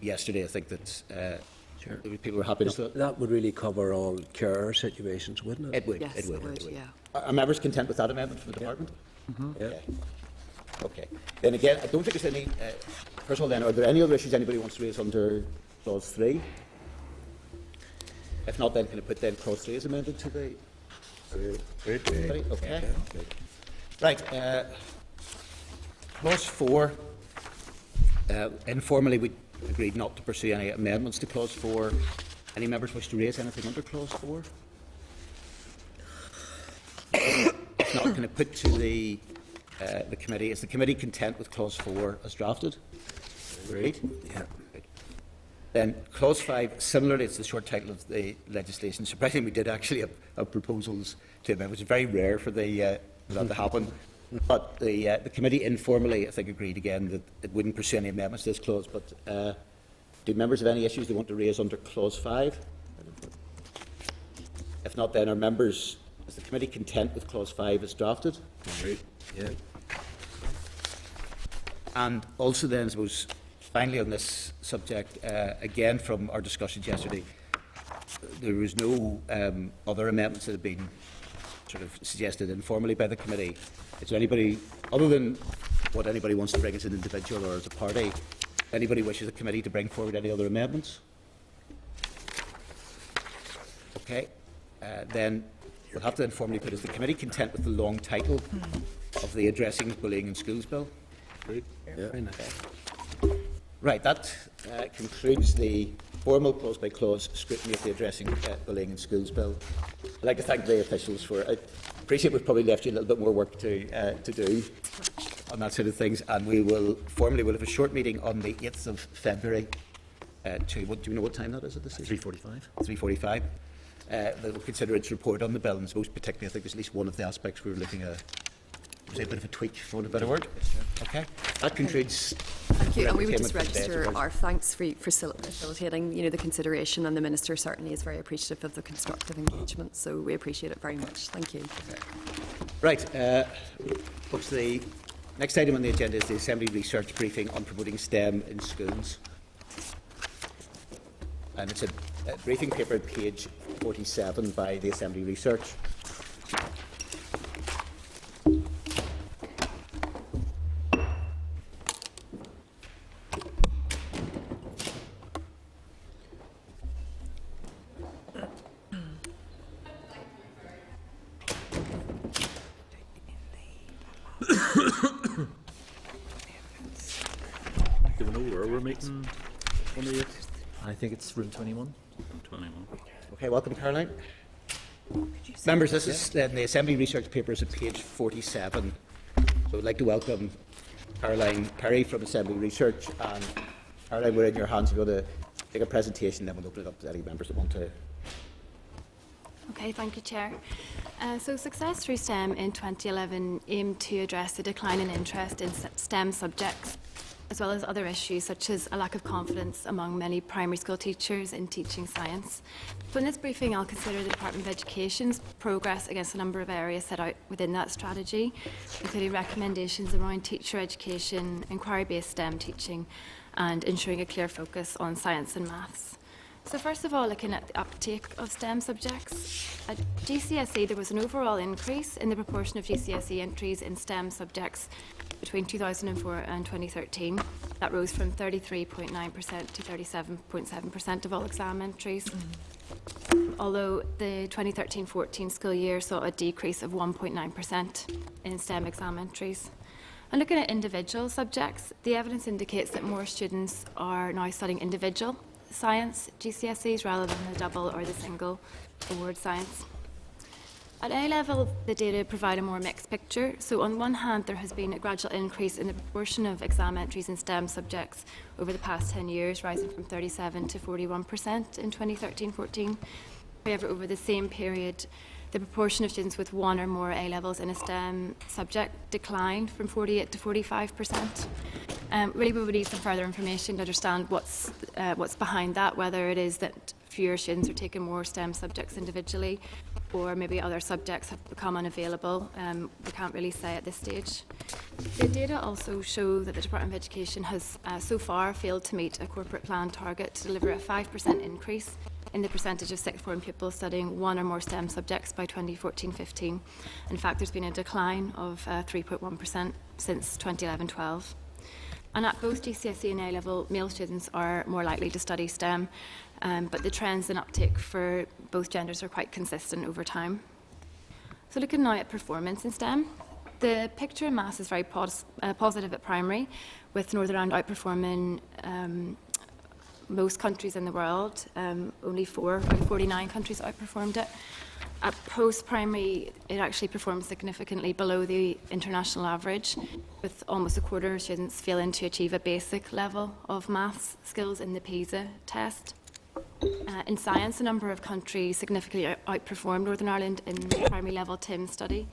yesterday, I think that Sure. there were people were happy with that. That would really cover all care situations, wouldn't it? It would, Yes, it would, it would, it would. yeah. Are members content with that amendment from the department? Yeah. Okay. Okay. Then again, I don't think there's any, first of all then, are there any other issues anybody wants to raise under clause 3? If not, then can I put then clause 3 as amended to the... Anybody? Okay. Right. Clause 4, informally we agreed not to pursue any amendments to clause 4. Any members wish to raise anything under clause 4? If not, can I put to the committee, is the committee content with clause 4 as drafted? Agreed? Yeah. Then clause 5, similarly, it's the short title of the legislation. Surprisingly, we did actually have proposals to amend, which is very rare for that to happen. But the committee informally, I think, agreed again that it wouldn't pursue any amendments to this clause. But do members have any issues they want to raise under clause 5? If not, then are members, is the committee content with clause 5 as drafted? Agreed. Yeah. And also then, I suppose, finally on this subject, again from our discussions yesterday, there was no other amendments that had been sort of suggested informally by the committee. Is there anybody, other than what anybody wants to bring as an individual or as a party, anybody wishes the committee to bring forward any other amendments? Okay. Then we'll have to informally put, is the committee content with the long title of the Addressing Bullying in Schools Bill? Yeah. Very nice. Right, that concludes the formal clause-by-clause scrutiny of the Addressing Bullying in Schools Bill. I'd like to thank the officials for it. I appreciate we've probably left you a little bit more work to do on that sort of things, and we will formally have a short meeting on the 8th of February do you know what time that is at this stage? 3:45. 3:45. That will consider its report on the bill, and most particularly I think there's at least one of the aspects we were looking at. Was a bit of a tweak, for want of a better word? Okay. That concludes. Thank you, and we would just entertainment for today, register so our thanks for facilitating, the consideration, and the Minister certainly is very appreciative of the constructive engagement, so we appreciate it very much. Thank you. Right. Folks, the next item on the agenda is the Assembly Research Briefing on Promoting STEM in Schools. And it's a briefing paper at page 47 by the Assembly Research. Do we know where we're meeting on the 8th? I think it's room 21. 21. Okay, welcome, Caroline. Members, this is the Assembly Research Papers at page 47. So I'd like to welcome Caroline Perry from Assembly Research. And Caroline, we're in your hands. If you want to take a presentation, then we'll open it up to any members that want to. Okay, thank you, Chair. So Success Through STEM in 2011 aimed to address the decline in interest in STEM subjects, as well as other issues such as a lack of confidence among many primary school teachers in teaching science. So in this briefing, I'll consider the Department of Education's progress against a number of areas set out within that strategy, including recommendations around teacher education, inquiry-based STEM teaching, and ensuring a clear focus on science and maths. So first of all, looking at the uptake of STEM subjects. At GCSE, there was an overall increase in the proportion of GCSE entries in STEM subjects between 2004 and 2013. That rose from 33.9% to 37.7% of all exam entries. Although the 2013-14 school year saw a decrease of 1.9% in STEM exam entries. And looking at individual subjects, the evidence indicates that more students are now studying individual science GCSEs rather than the double or the single award science. At A-level, the data provide a more mixed picture. So on one hand, there has been a gradual increase in the proportion of exam entries in STEM subjects over the past 10 years, rising from 37% to 41% in 2013-14. However, over the same period, the proportion of students with one or more A-levels in a STEM subject declined from 48% to 45%. Really, we would need some further information to understand what's behind that, whether it is that fewer students are taking more STEM subjects individually, or maybe other subjects have become unavailable. We can't really say at this stage. The data also show that the Department of Education has so far failed to meet a corporate plan target to deliver a 5% increase in the percentage of sixth form pupils studying one or more STEM subjects by 2014-15. In fact, there's been a decline of 3.1% since 2011-12. And at both GCSE and A-level, male students are more likely to study STEM, but the trends in uptake for both genders are quite consistent over time. So looking now at performance in STEM, the picture in maths is very positive at primary, with Northern Ireland outperforming most countries in the world. Only 49 countries outperformed it. At post-primary, it actually performs significantly below the international average, with almost a quarter of students failing to achieve a basic level of maths skills in the PISA test. In science, a number of countries significantly outperformed Northern Ireland in the primary level TIM study.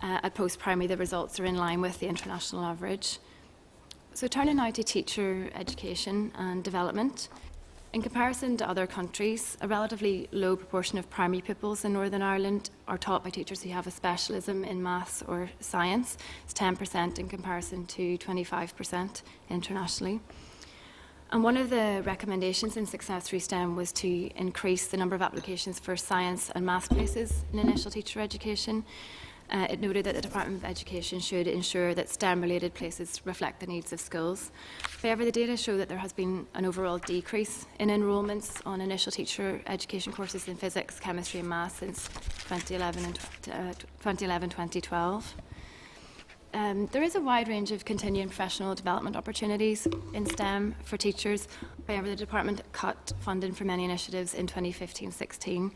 At post-primary, the results are in line with the international average. So turning now to teacher education and development. In comparison to other countries, a relatively low proportion of primary pupils in Northern Ireland are taught by teachers who have a specialism in maths or science. It's 10% in comparison to 25% internationally. And one of the recommendations in Success Through STEM was to increase the number of applications for science and maths places in initial teacher education. It noted that the Department of Education should ensure that STEM-related places reflect the needs of schools. However, the data show that there has been an overall decrease in enrolments on initial teacher education courses in physics, chemistry and maths since 2011-2012. There is a wide range of continuing professional development opportunities in STEM for teachers. However, the department cut funding for many initiatives in 2015-16,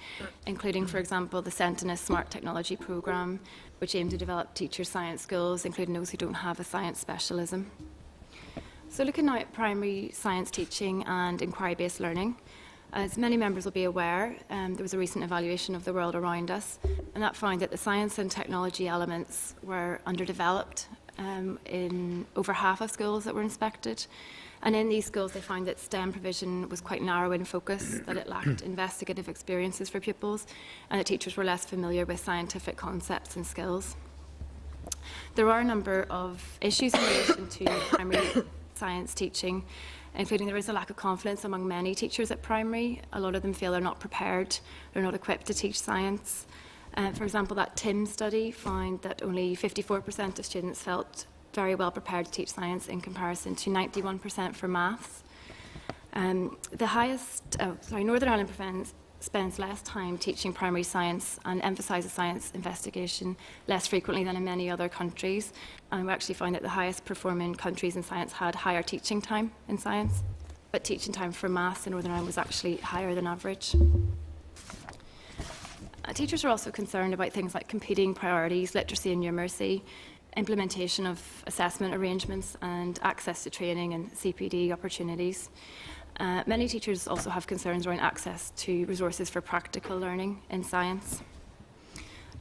including, for example, the Sentinel Smart Technology Programme, which aimed to develop teacher science skills, including those who don't have a science specialism. So looking now at primary science teaching and inquiry-based learning, as many members will be aware, there was a recent evaluation of the world around us, and that found that the science and technology elements were underdeveloped in over half of schools that were inspected. And in these schools, they found that STEM provision was quite narrow in focus, that it lacked investigative experiences for pupils, and that teachers were less familiar with scientific concepts and skills. There are a number of issues in relation to primary science teaching, including there is a lack of confidence among many teachers at primary. A lot of them feel they're not prepared, they're not equipped to teach science. For example, that TIM study found that only 54% of students felt very well prepared to teach science in comparison to 91% for maths. Northern Ireland spends less time teaching primary science and emphasises science investigation less frequently than in many other countries. And we actually find that the highest performing countries in science had higher teaching time in science, but teaching time for maths in Northern Ireland was actually higher than average. Teachers are also concerned about things like competing priorities, literacy and numeracy, implementation of assessment arrangements and access to training and CPD opportunities. Many teachers also have concerns around access to resources for practical learning in science.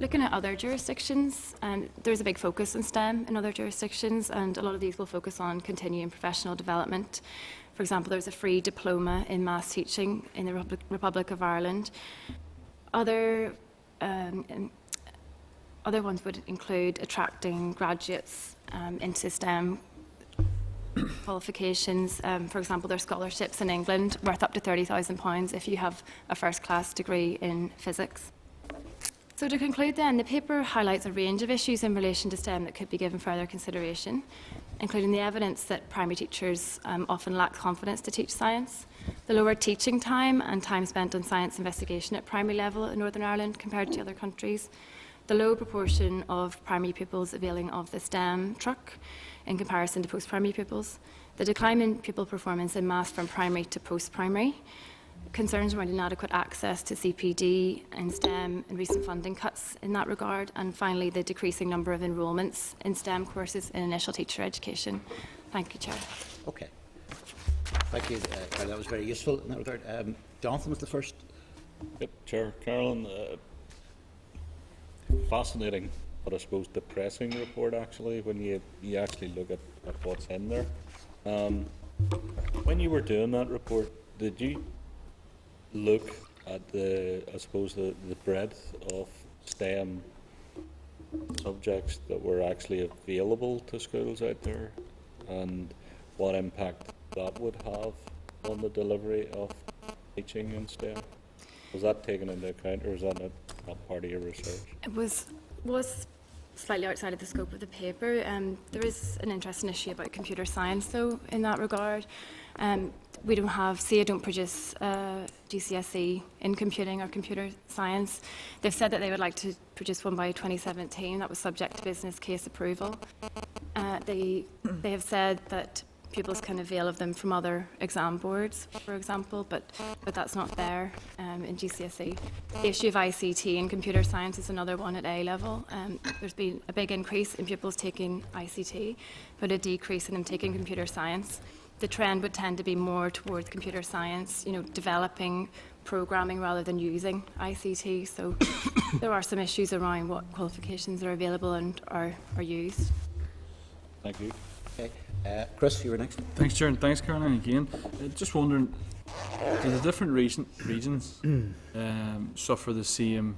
Looking at other jurisdictions, there's a big focus on STEM in other jurisdictions, and a lot of these will focus on continuing professional development. For example, there's a free diploma in maths teaching in the Republic of Ireland. Other ones would include attracting graduates into STEM qualifications. For example, there's scholarships in England worth up to £30,000 if you have a first-class degree in physics. So to conclude then, the paper highlights a range of issues in relation to STEM that could be given further consideration, including the evidence that primary teachers often lack confidence to teach science, the lower teaching time and time spent on science investigation at primary level in Northern Ireland compared to other countries, the low proportion of primary pupils availing of the STEM truck in comparison to post-primary pupils, the decline in pupil performance in maths from primary to post-primary, concerns around inadequate access to CPD and STEM and recent funding cuts in that regard, and finally the decreasing number of enrolments in STEM courses in initial teacher education. Thank you, Chair. Okay. Thank you, Carolyn. That was very useful in that regard. Jonathan was the first. Yep, Chair. Carolyn, fascinating, but I suppose depressing report actually when you actually look at what's in there. When you were doing that report, did you look at the breadth of STEM subjects that were actually available to schools out there, and what impact that would have on the delivery of teaching in STEM? Was that taken into account, or is that not part of your research? It was slightly outside of the scope of the paper. There is an interesting issue about computer science, though, in that regard. We don't have, SIA don't produce GCSE in computing or computer science. They've said that they would like to produce one by 2017. That was subject to business case approval. They have said that pupils can avail of them from other exam boards, for example, but that's not there in GCSE. The issue of ICT in computer science is another one at A level. There's been a big increase in pupils taking ICT, but a decrease in them taking computer science. The trend would tend to be more towards computer science, developing programming rather than using ICT. So there are some issues around what qualifications are available and are used. Thank you. Okay. Chris, you were next. Thanks, Chair, and thanks, Caroline, again. Just wondering, do the different regions suffer the same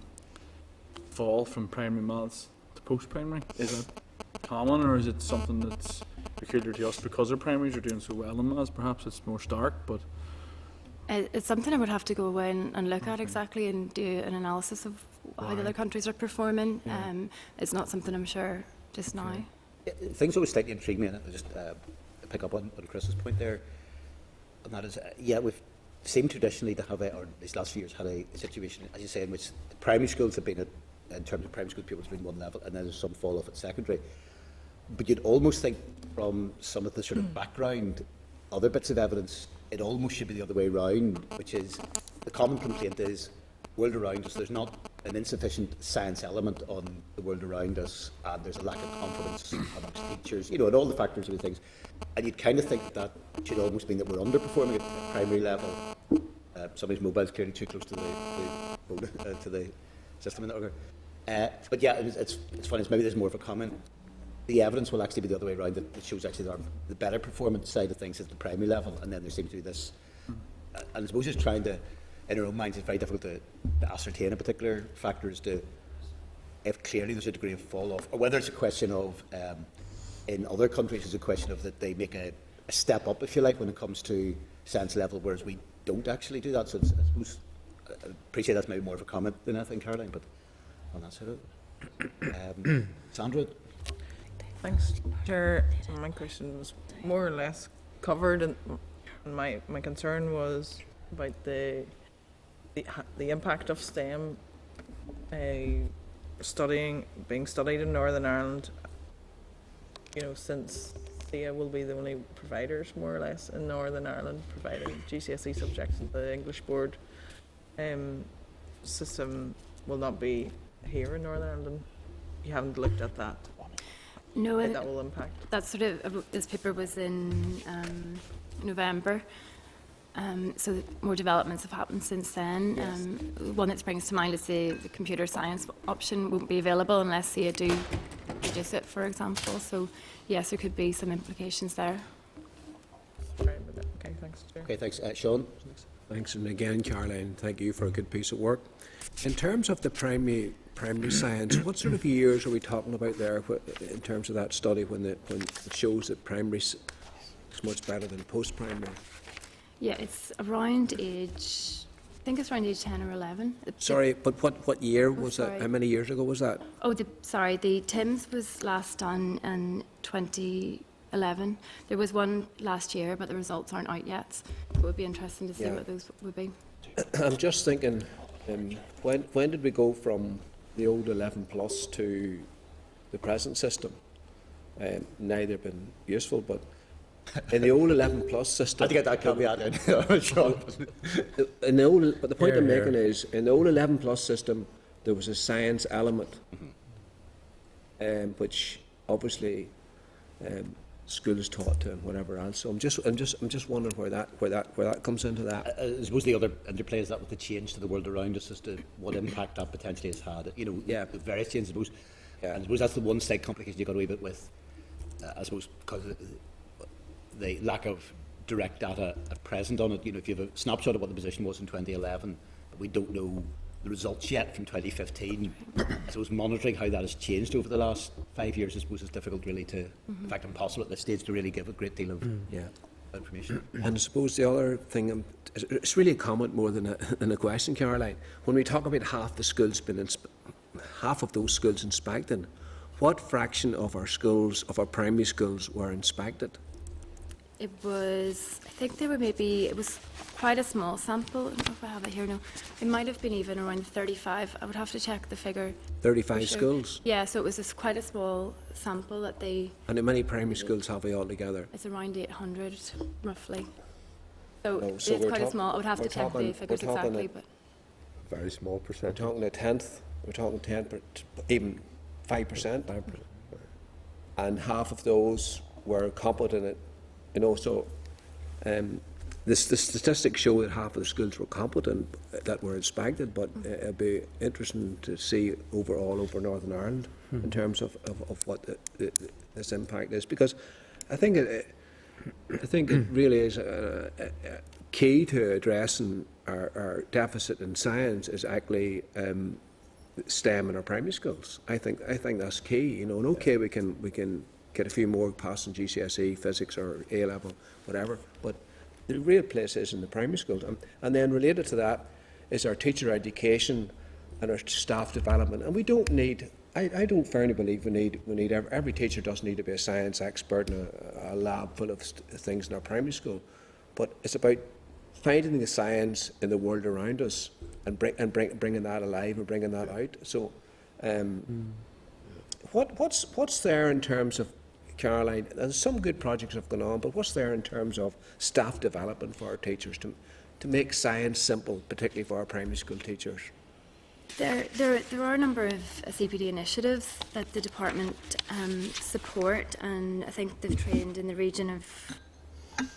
fall from primary maths to post-primary? Is that common, or is it something that's peculiar to us because our primaries are doing so well in maths? Perhaps it's more stark, but... It's something I would have to go away and look at exactly and do an analysis of how the other countries are performing. Yeah. It's not something I'm sure just now. Things always slightly intrigue me, and I'll just pick up on Chris's point there, and that is, we've seemed traditionally to have, or these last few years, had a situation, as you say, in which the primary schools have been, in terms of primary school pupils, been one level, and then there's some fall off at secondary. But you'd almost think from some of the sort of background, other bits of evidence, it almost should be the other way around, which is, the common complaint is, world around us, there's not an insufficient science element on the world around us, and there's a lack of confidence amongst teachers, and all the factors and things. And you'd kind of think that should almost mean that we're underperforming at primary level. Somebody's mobile is clearly too close to the system in that regard. But yeah, it's funny, maybe there's more of a comment. The evidence will actually be the other way around, that it shows actually the better performance side of things at the primary level, and then there seems to be this, and I suppose just trying to, in our own minds, it's very difficult to ascertain a particular factor as to if clearly there's a degree of fall off, or whether it's a question of, in other countries, it's a question of that they make a step up, if you like, when it comes to science level, whereas we don't actually do that. So I suppose, I appreciate that's maybe more of a comment than anything, Caroline, but on that side of it. Sandra? Thanks, Chair. My question was more or less covered, and my concern was about the impact of STEM being studied in Northern Ireland. Since SIA will be the only providers, more or less, in Northern Ireland providing GCSE subjects, the English board system will not be here in Northern Ireland. You haven't looked at that. No, that will impact. That this paper was in November. So more developments have happened since then. One that springs to mind is the computer science option won't be available unless they do reduce it, for example. So yes, there could be some implications there. Okay, thanks, Chair. Okay, thanks. Sean? Thanks, and again, Caroline, thank you for a good piece of work. In terms of the primary science, what sort of years are we talking about there in terms of that study when it shows that primary is much better than post-primary? Yeah, it's around age, I think it's around age 10 or 11. Sorry, but what year was sorry. that? How many years ago was that? Oh, sorry, the TIMS was last done in 2011. There was one last year, but the results aren't out yet. It would be interesting to see what those would be. I'm just thinking, when did we go from the old 11 plus to the present system? Neither been useful, but in the old 11 plus system, I had to get that caveat in. Sean. But the point I'm making is, in the old 11 plus system, there was a science element, which obviously schools taught and whatever else. So I'm just wondering where that comes into that. I suppose the other interplay is that with the change to the world around us as to what impact that potentially has had. You know, the various changes. I suppose, and I suppose that's the one slight complication you got a wee bit with. I suppose because the lack of direct data at present on it. You know, if you have a snapshot of what the position was in 2011, but we don't know the results yet from 2015. I suppose monitoring how that has changed over the last 5 years, I suppose, is difficult really to, in fact, impossible at this stage to really give a great deal of information. And I suppose the other thing, it's really a comment more than a question, Caroline. When we talk about half the schools half of those schools inspected, what fraction of our schools, of our primary schools, were inspected? It was, I think there were maybe, it was quite a small sample. I don't know if I have it here now. It might have been even around 35. I would have to check the figure. 35 schools? Yeah, so it was quite a small sample that they... And how many primary schools have we altogether? It's around 800, roughly. So, it's we're quite a small, I would have to check the figures exactly, but... Very small percentage. We're talking a tenth, we're talking 10, even 5%. And half of those were competent, you know, so the statistics show that half of the schools were competent that were inspected, but it'd be interesting to see overall over Northern Ireland in terms of what this impact is, because I think it really is key to addressing our deficit in science is actually STEM in our primary schools. I think that's key. You know, and okay, we can get a few more passing GCSE, physics or A level, whatever, but the real place is in the primary schools. And then related to that is our teacher education and our staff development. And we don't need, I don't firmly believe we need every teacher doesn't need to be a science expert in a lab full of things in our primary school, but it's about finding the science in the world around us and bringing that alive and bringing that out. So, what's there in terms of, Caroline, and some good projects have gone on, but what's there in terms of staff development for our teachers to make science simple, particularly for our primary school teachers? There are a number of CPD initiatives that the department support, and I think they've trained in the region of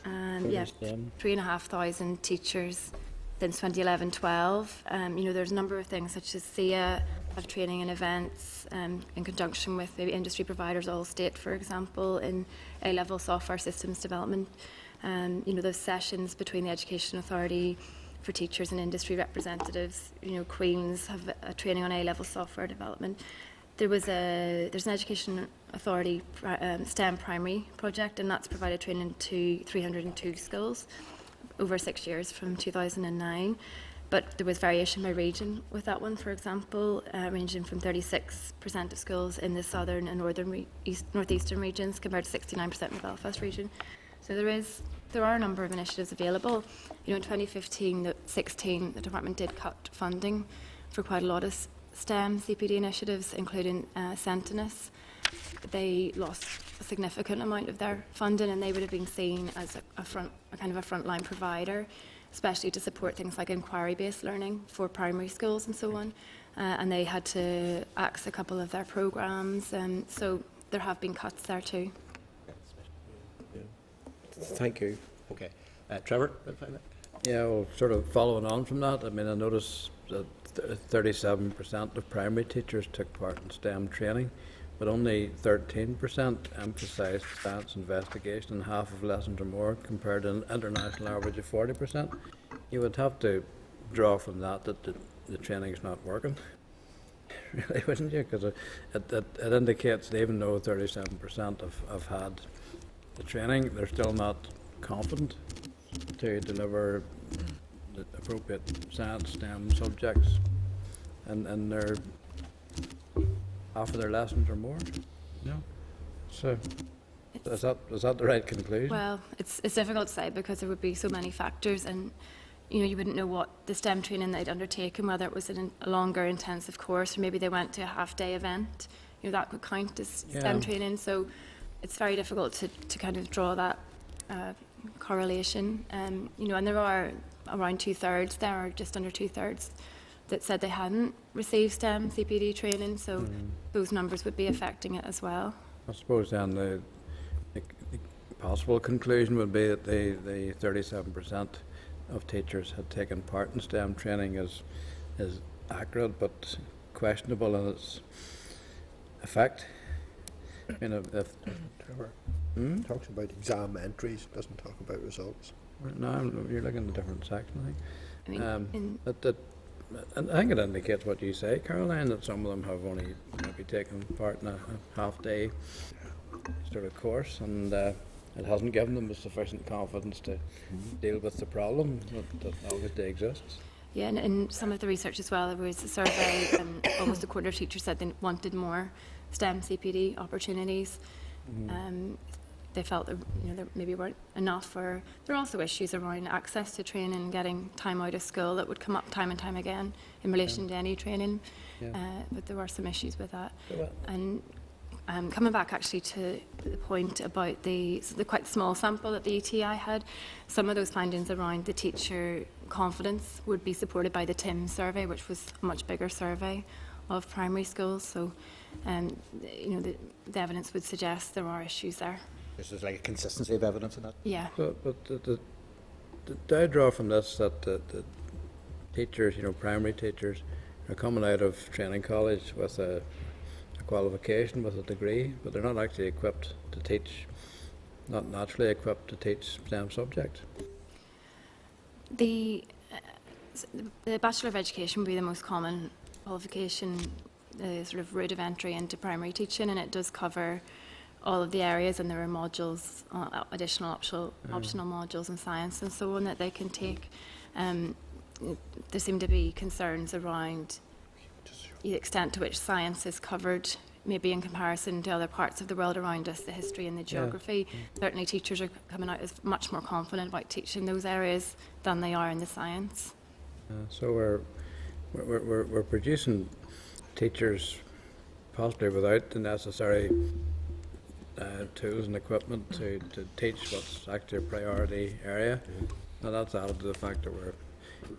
3,500 teachers since 2011-12. You know, there's a number of things such as SIA have training and events in conjunction with maybe industry providers, Allstate, for example, in A-level software systems development. You know, those sessions between the Education Authority for teachers and industry representatives. You know, Queen's have a training on A-level software development. There's an Education Authority STEM primary project, and that's provided training to 302 schools over 6 years from 2009. But there was variation by region with that one, for example, ranging from 36% of schools in the southern and northeastern regions compared to 69% in the Belfast region. So there are a number of initiatives available. You know, in 2015-16, the department did cut funding for quite a lot of STEM CPD initiatives, including Sentinus. They lost a significant amount of their funding, and they would have been seen as a kind of a frontline provider, especially to support things like inquiry-based learning for primary schools and so on. And they had to axe a couple of their programs, so there have been cuts there too. Thank you. Okay. Trevor? Yeah, well, sort of following on from that, I mean, I noticed that 37% of primary teachers took part in STEM training, but only 13% emphasised science investigation in half of lessons or more, compared to an international average of 40%. You would have to draw from that the training is not working, really, wouldn't you? Because it indicates that even though 37% have had the training, they're still not confident to deliver the appropriate science STEM subjects and their half of their lessons or more. No. So is that the right conclusion? Well, it's difficult to say because there would be so many factors, and you wouldn't know what the STEM training they'd undertaken, whether it was a longer intensive course or maybe they went to a half-day event. That could count as STEM training. So it's very difficult to kind of draw that correlation. And there are around 2/3 there, or just under 2/3, that said they hadn't received STEM CPD training. So those numbers would be affecting it as well. I suppose then the possible conclusion would be that the 37% of teachers had taken part in STEM training is accurate but questionable in its effect. Talks about exam entries, doesn't talk about results. No, you're looking at a different section, I think. I mean, And I think it indicates what you say, Caroline, that some of them have only maybe taken part in a half-day sort of course, and it hasn't given them the sufficient confidence to deal with the problem that obviously exists. Yeah, and in some of the research as well, there was a survey, and almost a quarter of teachers said they wanted more STEM CPD opportunities. They felt that there maybe weren't enough, or there are also issues around access to training and getting time out of school that would come up time and time again in relation to any training. But there were some issues with that. And coming back actually to the point about the quite small sample that the ETI had, some of those findings around the teacher confidence would be supported by the TIM survey, which was a much bigger survey of primary schools. So, the evidence would suggest there are issues there. This is like a consistency of evidence in that. Yeah. But do I draw from this that the teachers, primary teachers, are coming out of training college with a qualification, with a degree, but they're not actually equipped to teach, not naturally equipped to teach STEM subjects? The Bachelor of Education would be the most common qualification, the sort of route of entry into primary teaching, and it does cover all of the areas, and there are modules, additional optional modules in science and so on that they can take. There seem to be concerns around the extent to which science is covered, maybe in comparison to other parts of the world around us, the history and the geography. Certainly teachers are coming out as much more confident about teaching those areas than they are in the science. So we're producing teachers possibly without the necessary tools and equipment to teach what's actually a priority area. Now that's added to the fact that we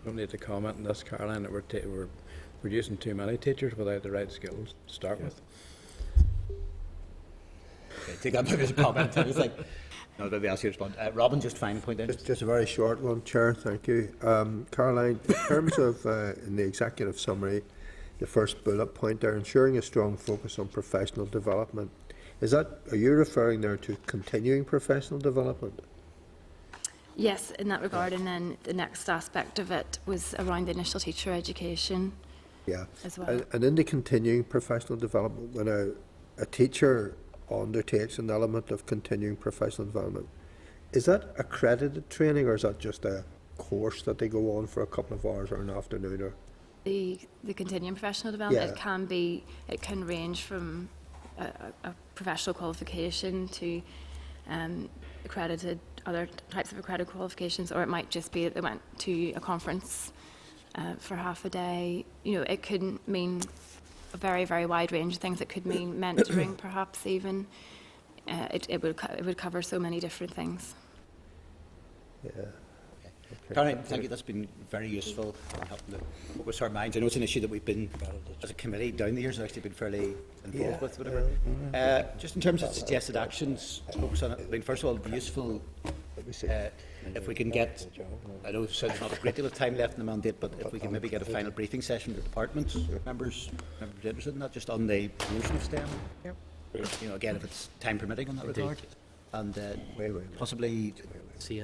don't need to comment on this, Caroline, that we're producing too many teachers without the right skills to start with. Okay, take that as a comment. It's like, no, nobody else here respond. Robin, just final point then. Just a very short one, Chair. Thank you. Caroline, in terms of in the executive summary, the first bullet point there, ensuring a strong focus on professional development. Are you referring there to continuing professional development? Yes, in that regard, and then the next aspect of it was around the initial teacher education. Yeah, as well. And in the continuing professional development, when a teacher undertakes an element of continuing professional development, is that accredited training, or is that just a course that they go on for a couple of hours or an afternoon? Or the continuing professional development, it can range from a professional qualification to accredited other types of accredited qualifications, or it might just be that they went to a conference for half a day. It could mean a very, very wide range of things. It could mean mentoring, perhaps even. It would cover so many different things. Yeah. Caroline, thank you. That's been very useful in helping to focus our minds. I know it's an issue that we've been, as a committee, down the years, actually been fairly involved with. Whatever. Just in terms of suggested actions, to focus on it. I mean, first of all, it'd be useful if we can get, I know there's not a great deal of time left in the mandate, but if we can maybe get a final briefing session with departments, members interested in that, just on the promotion of STEM. Yep. You know, again, if it's time permitting on that regard, and possibly. See,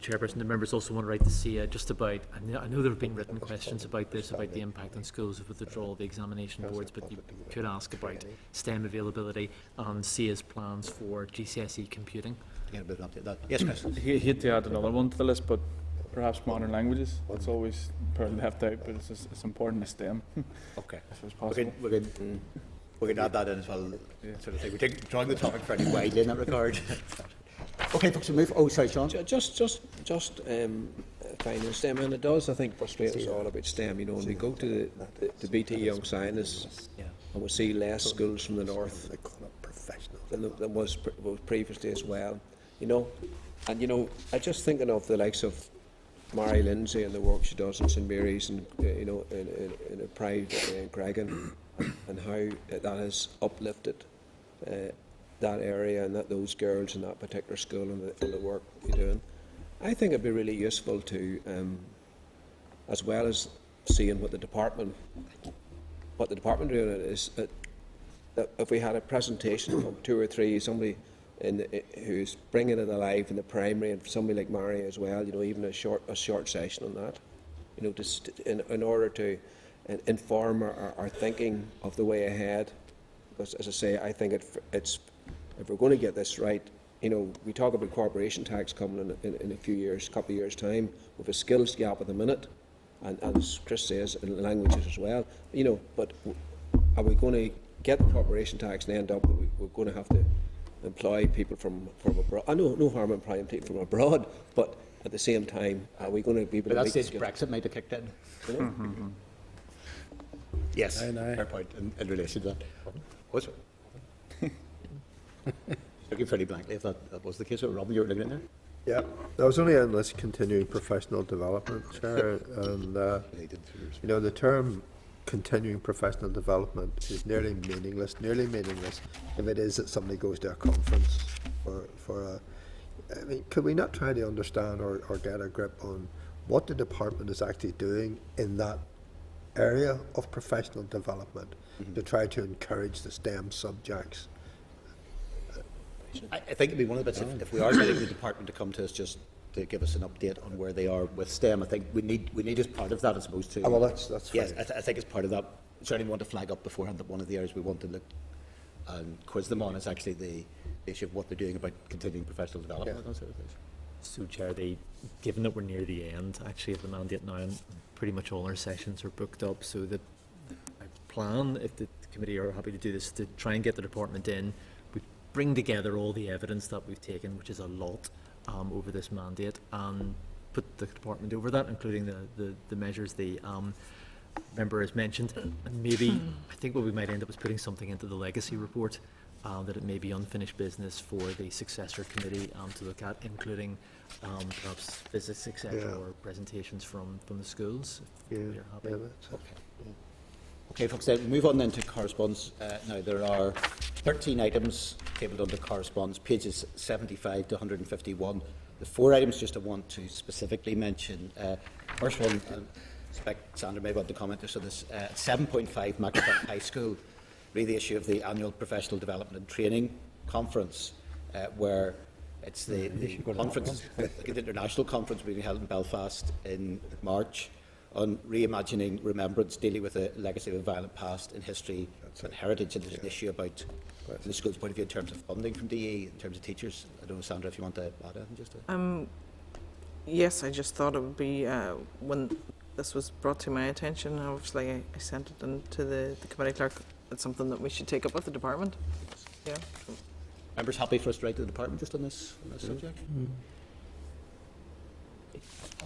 Chairperson, the members also want to write to see just about, I know there have been written questions about this, about the impact on schools with withdrawal of the examination boards, but you could ask about STEM availability and SIA's plans for GCSE computing. Get a bit of an update on that. Yes, Chris. I hate to add another one to the list, but perhaps modern languages. That's always left out, but it's important to STEM. Okay. If it's possible. We can add that in as well, sort of thing. We're drawing the topic fairly widely in that regard. Okay, folks, we'll move. Oh, sorry, Sean. Just final STEM, and it does, I think, frustrate us all about STEM. You know, when we go to the BT Young Scientists, and we see less schools from the north than was previously as well. You know, and you know, I just thinking of the likes of Mary Lindsay and the work she does in St Mary's, and you know, in a private in Cregan, and how that has uplifted that area and those girls in that particular school and the work you're doing. I think it'd be really useful to, as well as seeing what the department doing is, that if we had a presentation from 2 or 3, somebody who's bringing it alive in the primary, and somebody like Mary as well, you know, even a short session on that, you know, just in order to inform our thinking of the way ahead. Because, as I say, I think it's if we're going to get this right, you know, we talk about corporation tax coming in a few years, couple of years' time, with a skills gap at the minute, and as Chris says, in languages as well, you know, but are we going to get the corporation tax and end up that we're going to have to employ people from abroad? I know no harm in employing people from abroad, but at the same time, are we going to be able to... But that stage Brexit might have kicked in. You know? Yes, fair point in relation to that. What's it? Looking fairly blankly if that was the case. Robin, you were looking in there? Yeah, I was only on this continuing professional development, Chair, and you know, the term continuing professional development is nearly meaningless if it is that somebody goes to a conference I mean, could we not try to understand or get a grip on what the department is actually doing in that area of professional development to try to encourage the STEM subjects? I think it'd be one of the bits, if we are getting the department to come to us just to give us an update on where they are with STEM, I think we need as part of that as opposed to... Oh, well, that's yes, I think as part of that, certainly we want to flag up beforehand that one of the areas we want to look and quiz them on is actually the issue of what they're doing about continuing professional development and those sort of things. So, Chair, given that we're near the end, actually, of the mandate now, and pretty much all our sessions are booked up, so the plan, if the committee are happy to do this, to try and get the department in, we bring together all the evidence that we've taken, which is a lot, over this mandate, and put the department over that, including the measures the member has mentioned. And maybe, I think what we might end up is putting something into the legacy report, that it may be unfinished business for the successor committee to look at, including perhaps visits, etc., or presentations from the schools. If you're happy. Okay, folks, then we move on then to correspondence. Now, there are 13 items tabled under correspondence, pages 75 to 151. The 4 items just I want to specifically mention. First one, I expect Sandra may want to comment on this. 7.5 Macrophone High School, really the issue of the annual Professional Development and Training Conference, where it's the conference, the international conference being held in Belfast in March, on reimagining remembrance, dealing with the legacy of a violent past in history and heritage. And there's an issue about, from the school's point of view, in terms of funding from DE, in terms of teachers. I don't know, Sandra, if you want to add anything just to... Yes, I just thought it would be, when this was brought to my attention, obviously I sent it into the committee clerk. It's something that we should take up with the department. Yeah. Members happy for us to write to the department just on this subject?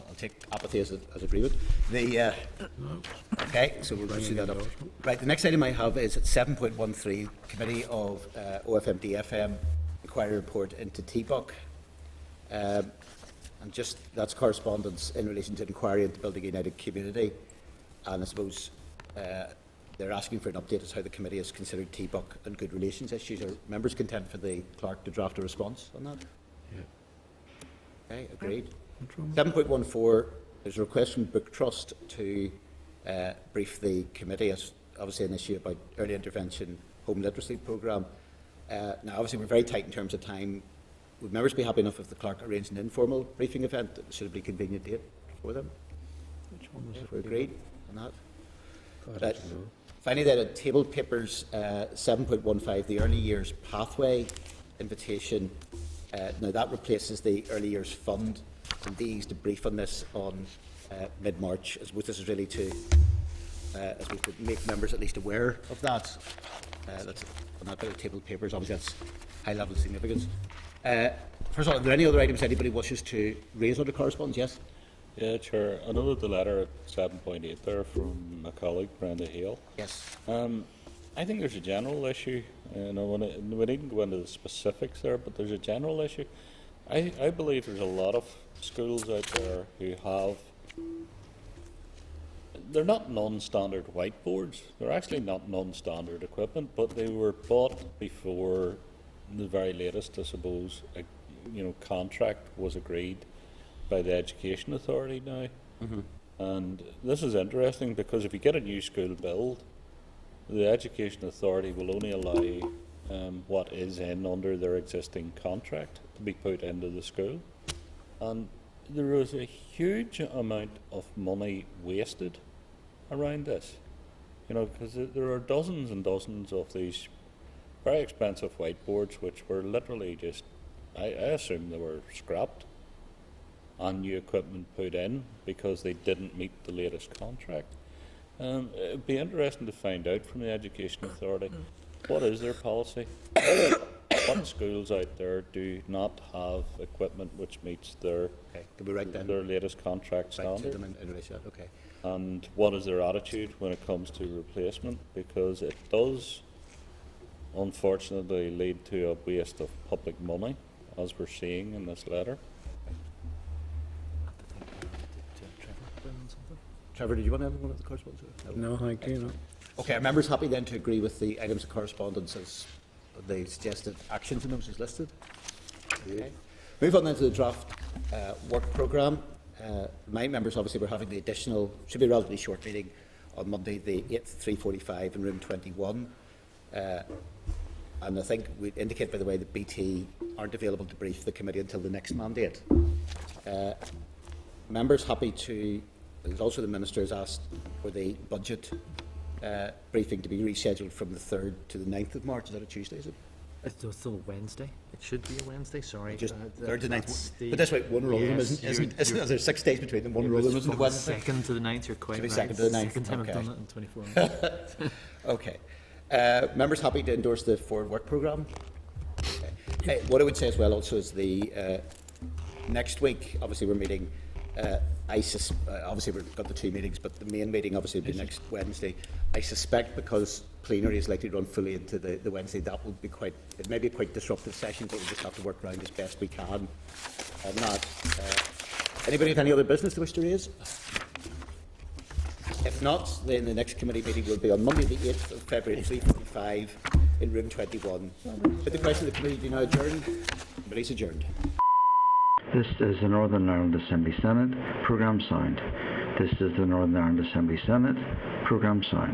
I'll take apathy as agreement. Okay, so we'll see that up. Right, the next item I have is at 7.13, Committee of OFMDFM Inquiry Report into TBUC. And just, that's correspondence in relation to inquiry into building a united community. And I suppose they're asking for an update as to how the committee has considered TBUC and good relations issues. Are members content for the clerk to draft a response on that? Yeah. Okay, agreed. 7.14, there's a request from Book Trust to brief the committee, as obviously an issue about early intervention home literacy programme. Now, obviously, we're very tight in terms of time. Would members be happy enough if the clerk arranged an informal briefing event at a suitably convenient date for them? Which one was if we agreed on that? Finally, then, at table papers 7.15, the early years pathway invitation. Now, that replaces the early years fund. And these to brief on this on mid-March. I suppose this is really to, to make members at least aware of that. That's on that bit of table papers. Obviously, that's high-level significance. First of all, are there any other items anybody wishes to raise under correspondence? Yes. Yeah, Chair. I noted the letter at 7.8 there from my colleague Brenda Hale. Yes. I think there's a general issue. We needn't go into the specifics there, but there's a general issue. I believe there's a lot of schools out there who have, they're not non-standard whiteboards, they're actually not non-standard equipment, but they were bought before the very latest, I suppose, contract was agreed by the Education Authority now. Mm-hmm. And this is interesting because if you get a new school build, the Education Authority will only allow what is in under their existing contract to be put into the school. And there is a huge amount of money wasted around this, because there are dozens and dozens of these very expensive whiteboards which were literally just, I assume they were scrapped and new equipment put in because they didn't meet the latest contract. It'd be interesting to find out from the Education Authority what is their policy. What schools out there do not have equipment which meets their their latest contract standard? Okay. And what is their attitude when it comes to replacement? Because it does, unfortunately, lead to a waste of public money, as we're seeing in this letter. Trevor, did you want to have one of the correspondence? No, thank you. No. Okay, are members happy then to agree with the items of correspondence as the suggested actions in those as listed? Okay. Move on then to the draft work programme. My members, obviously, we're having the additional, should be a relatively short meeting on Monday the 8th, 3:45 in room 21. And I think we indicate, by the way, that BT aren't available to brief the committee until the next mandate. Members happy to, there's also the Minister has asked for the budget briefing to be rescheduled from the 3rd to the 9th of March. Is that a Tuesday, is it? It's still a Wednesday. It should be a Wednesday, sorry. Just 3rd to 9th. But that's right, one roll of them isn't there's 6 days between them, one roll of them isn't Wednesday. 2nd to the 9th, you're quite right. 2nd to the 9th. Second time okay. I've done it in 24 months. Okay. Members happy to endorse the forward work programme? Okay. What I would say as well also is the next week, obviously we're meeting, obviously we've got the 2 meetings, but the main meeting obviously will be next Wednesday. I suspect because plenary is likely to run fully into the Wednesday, that will be it may be a quite disruptive session, but we'll just have to work around as best we can on that. Anybody have any other business they wish to raise? If not, then the next committee meeting will be on Monday the 8th of February at 3:45 in room 21. With the question of the committee, do you now adjourn? Everybody's adjourned. This is the Northern Ireland Assembly Senate, Programme Sound. This is the Northern Ireland Assembly Senate, Programme Sound.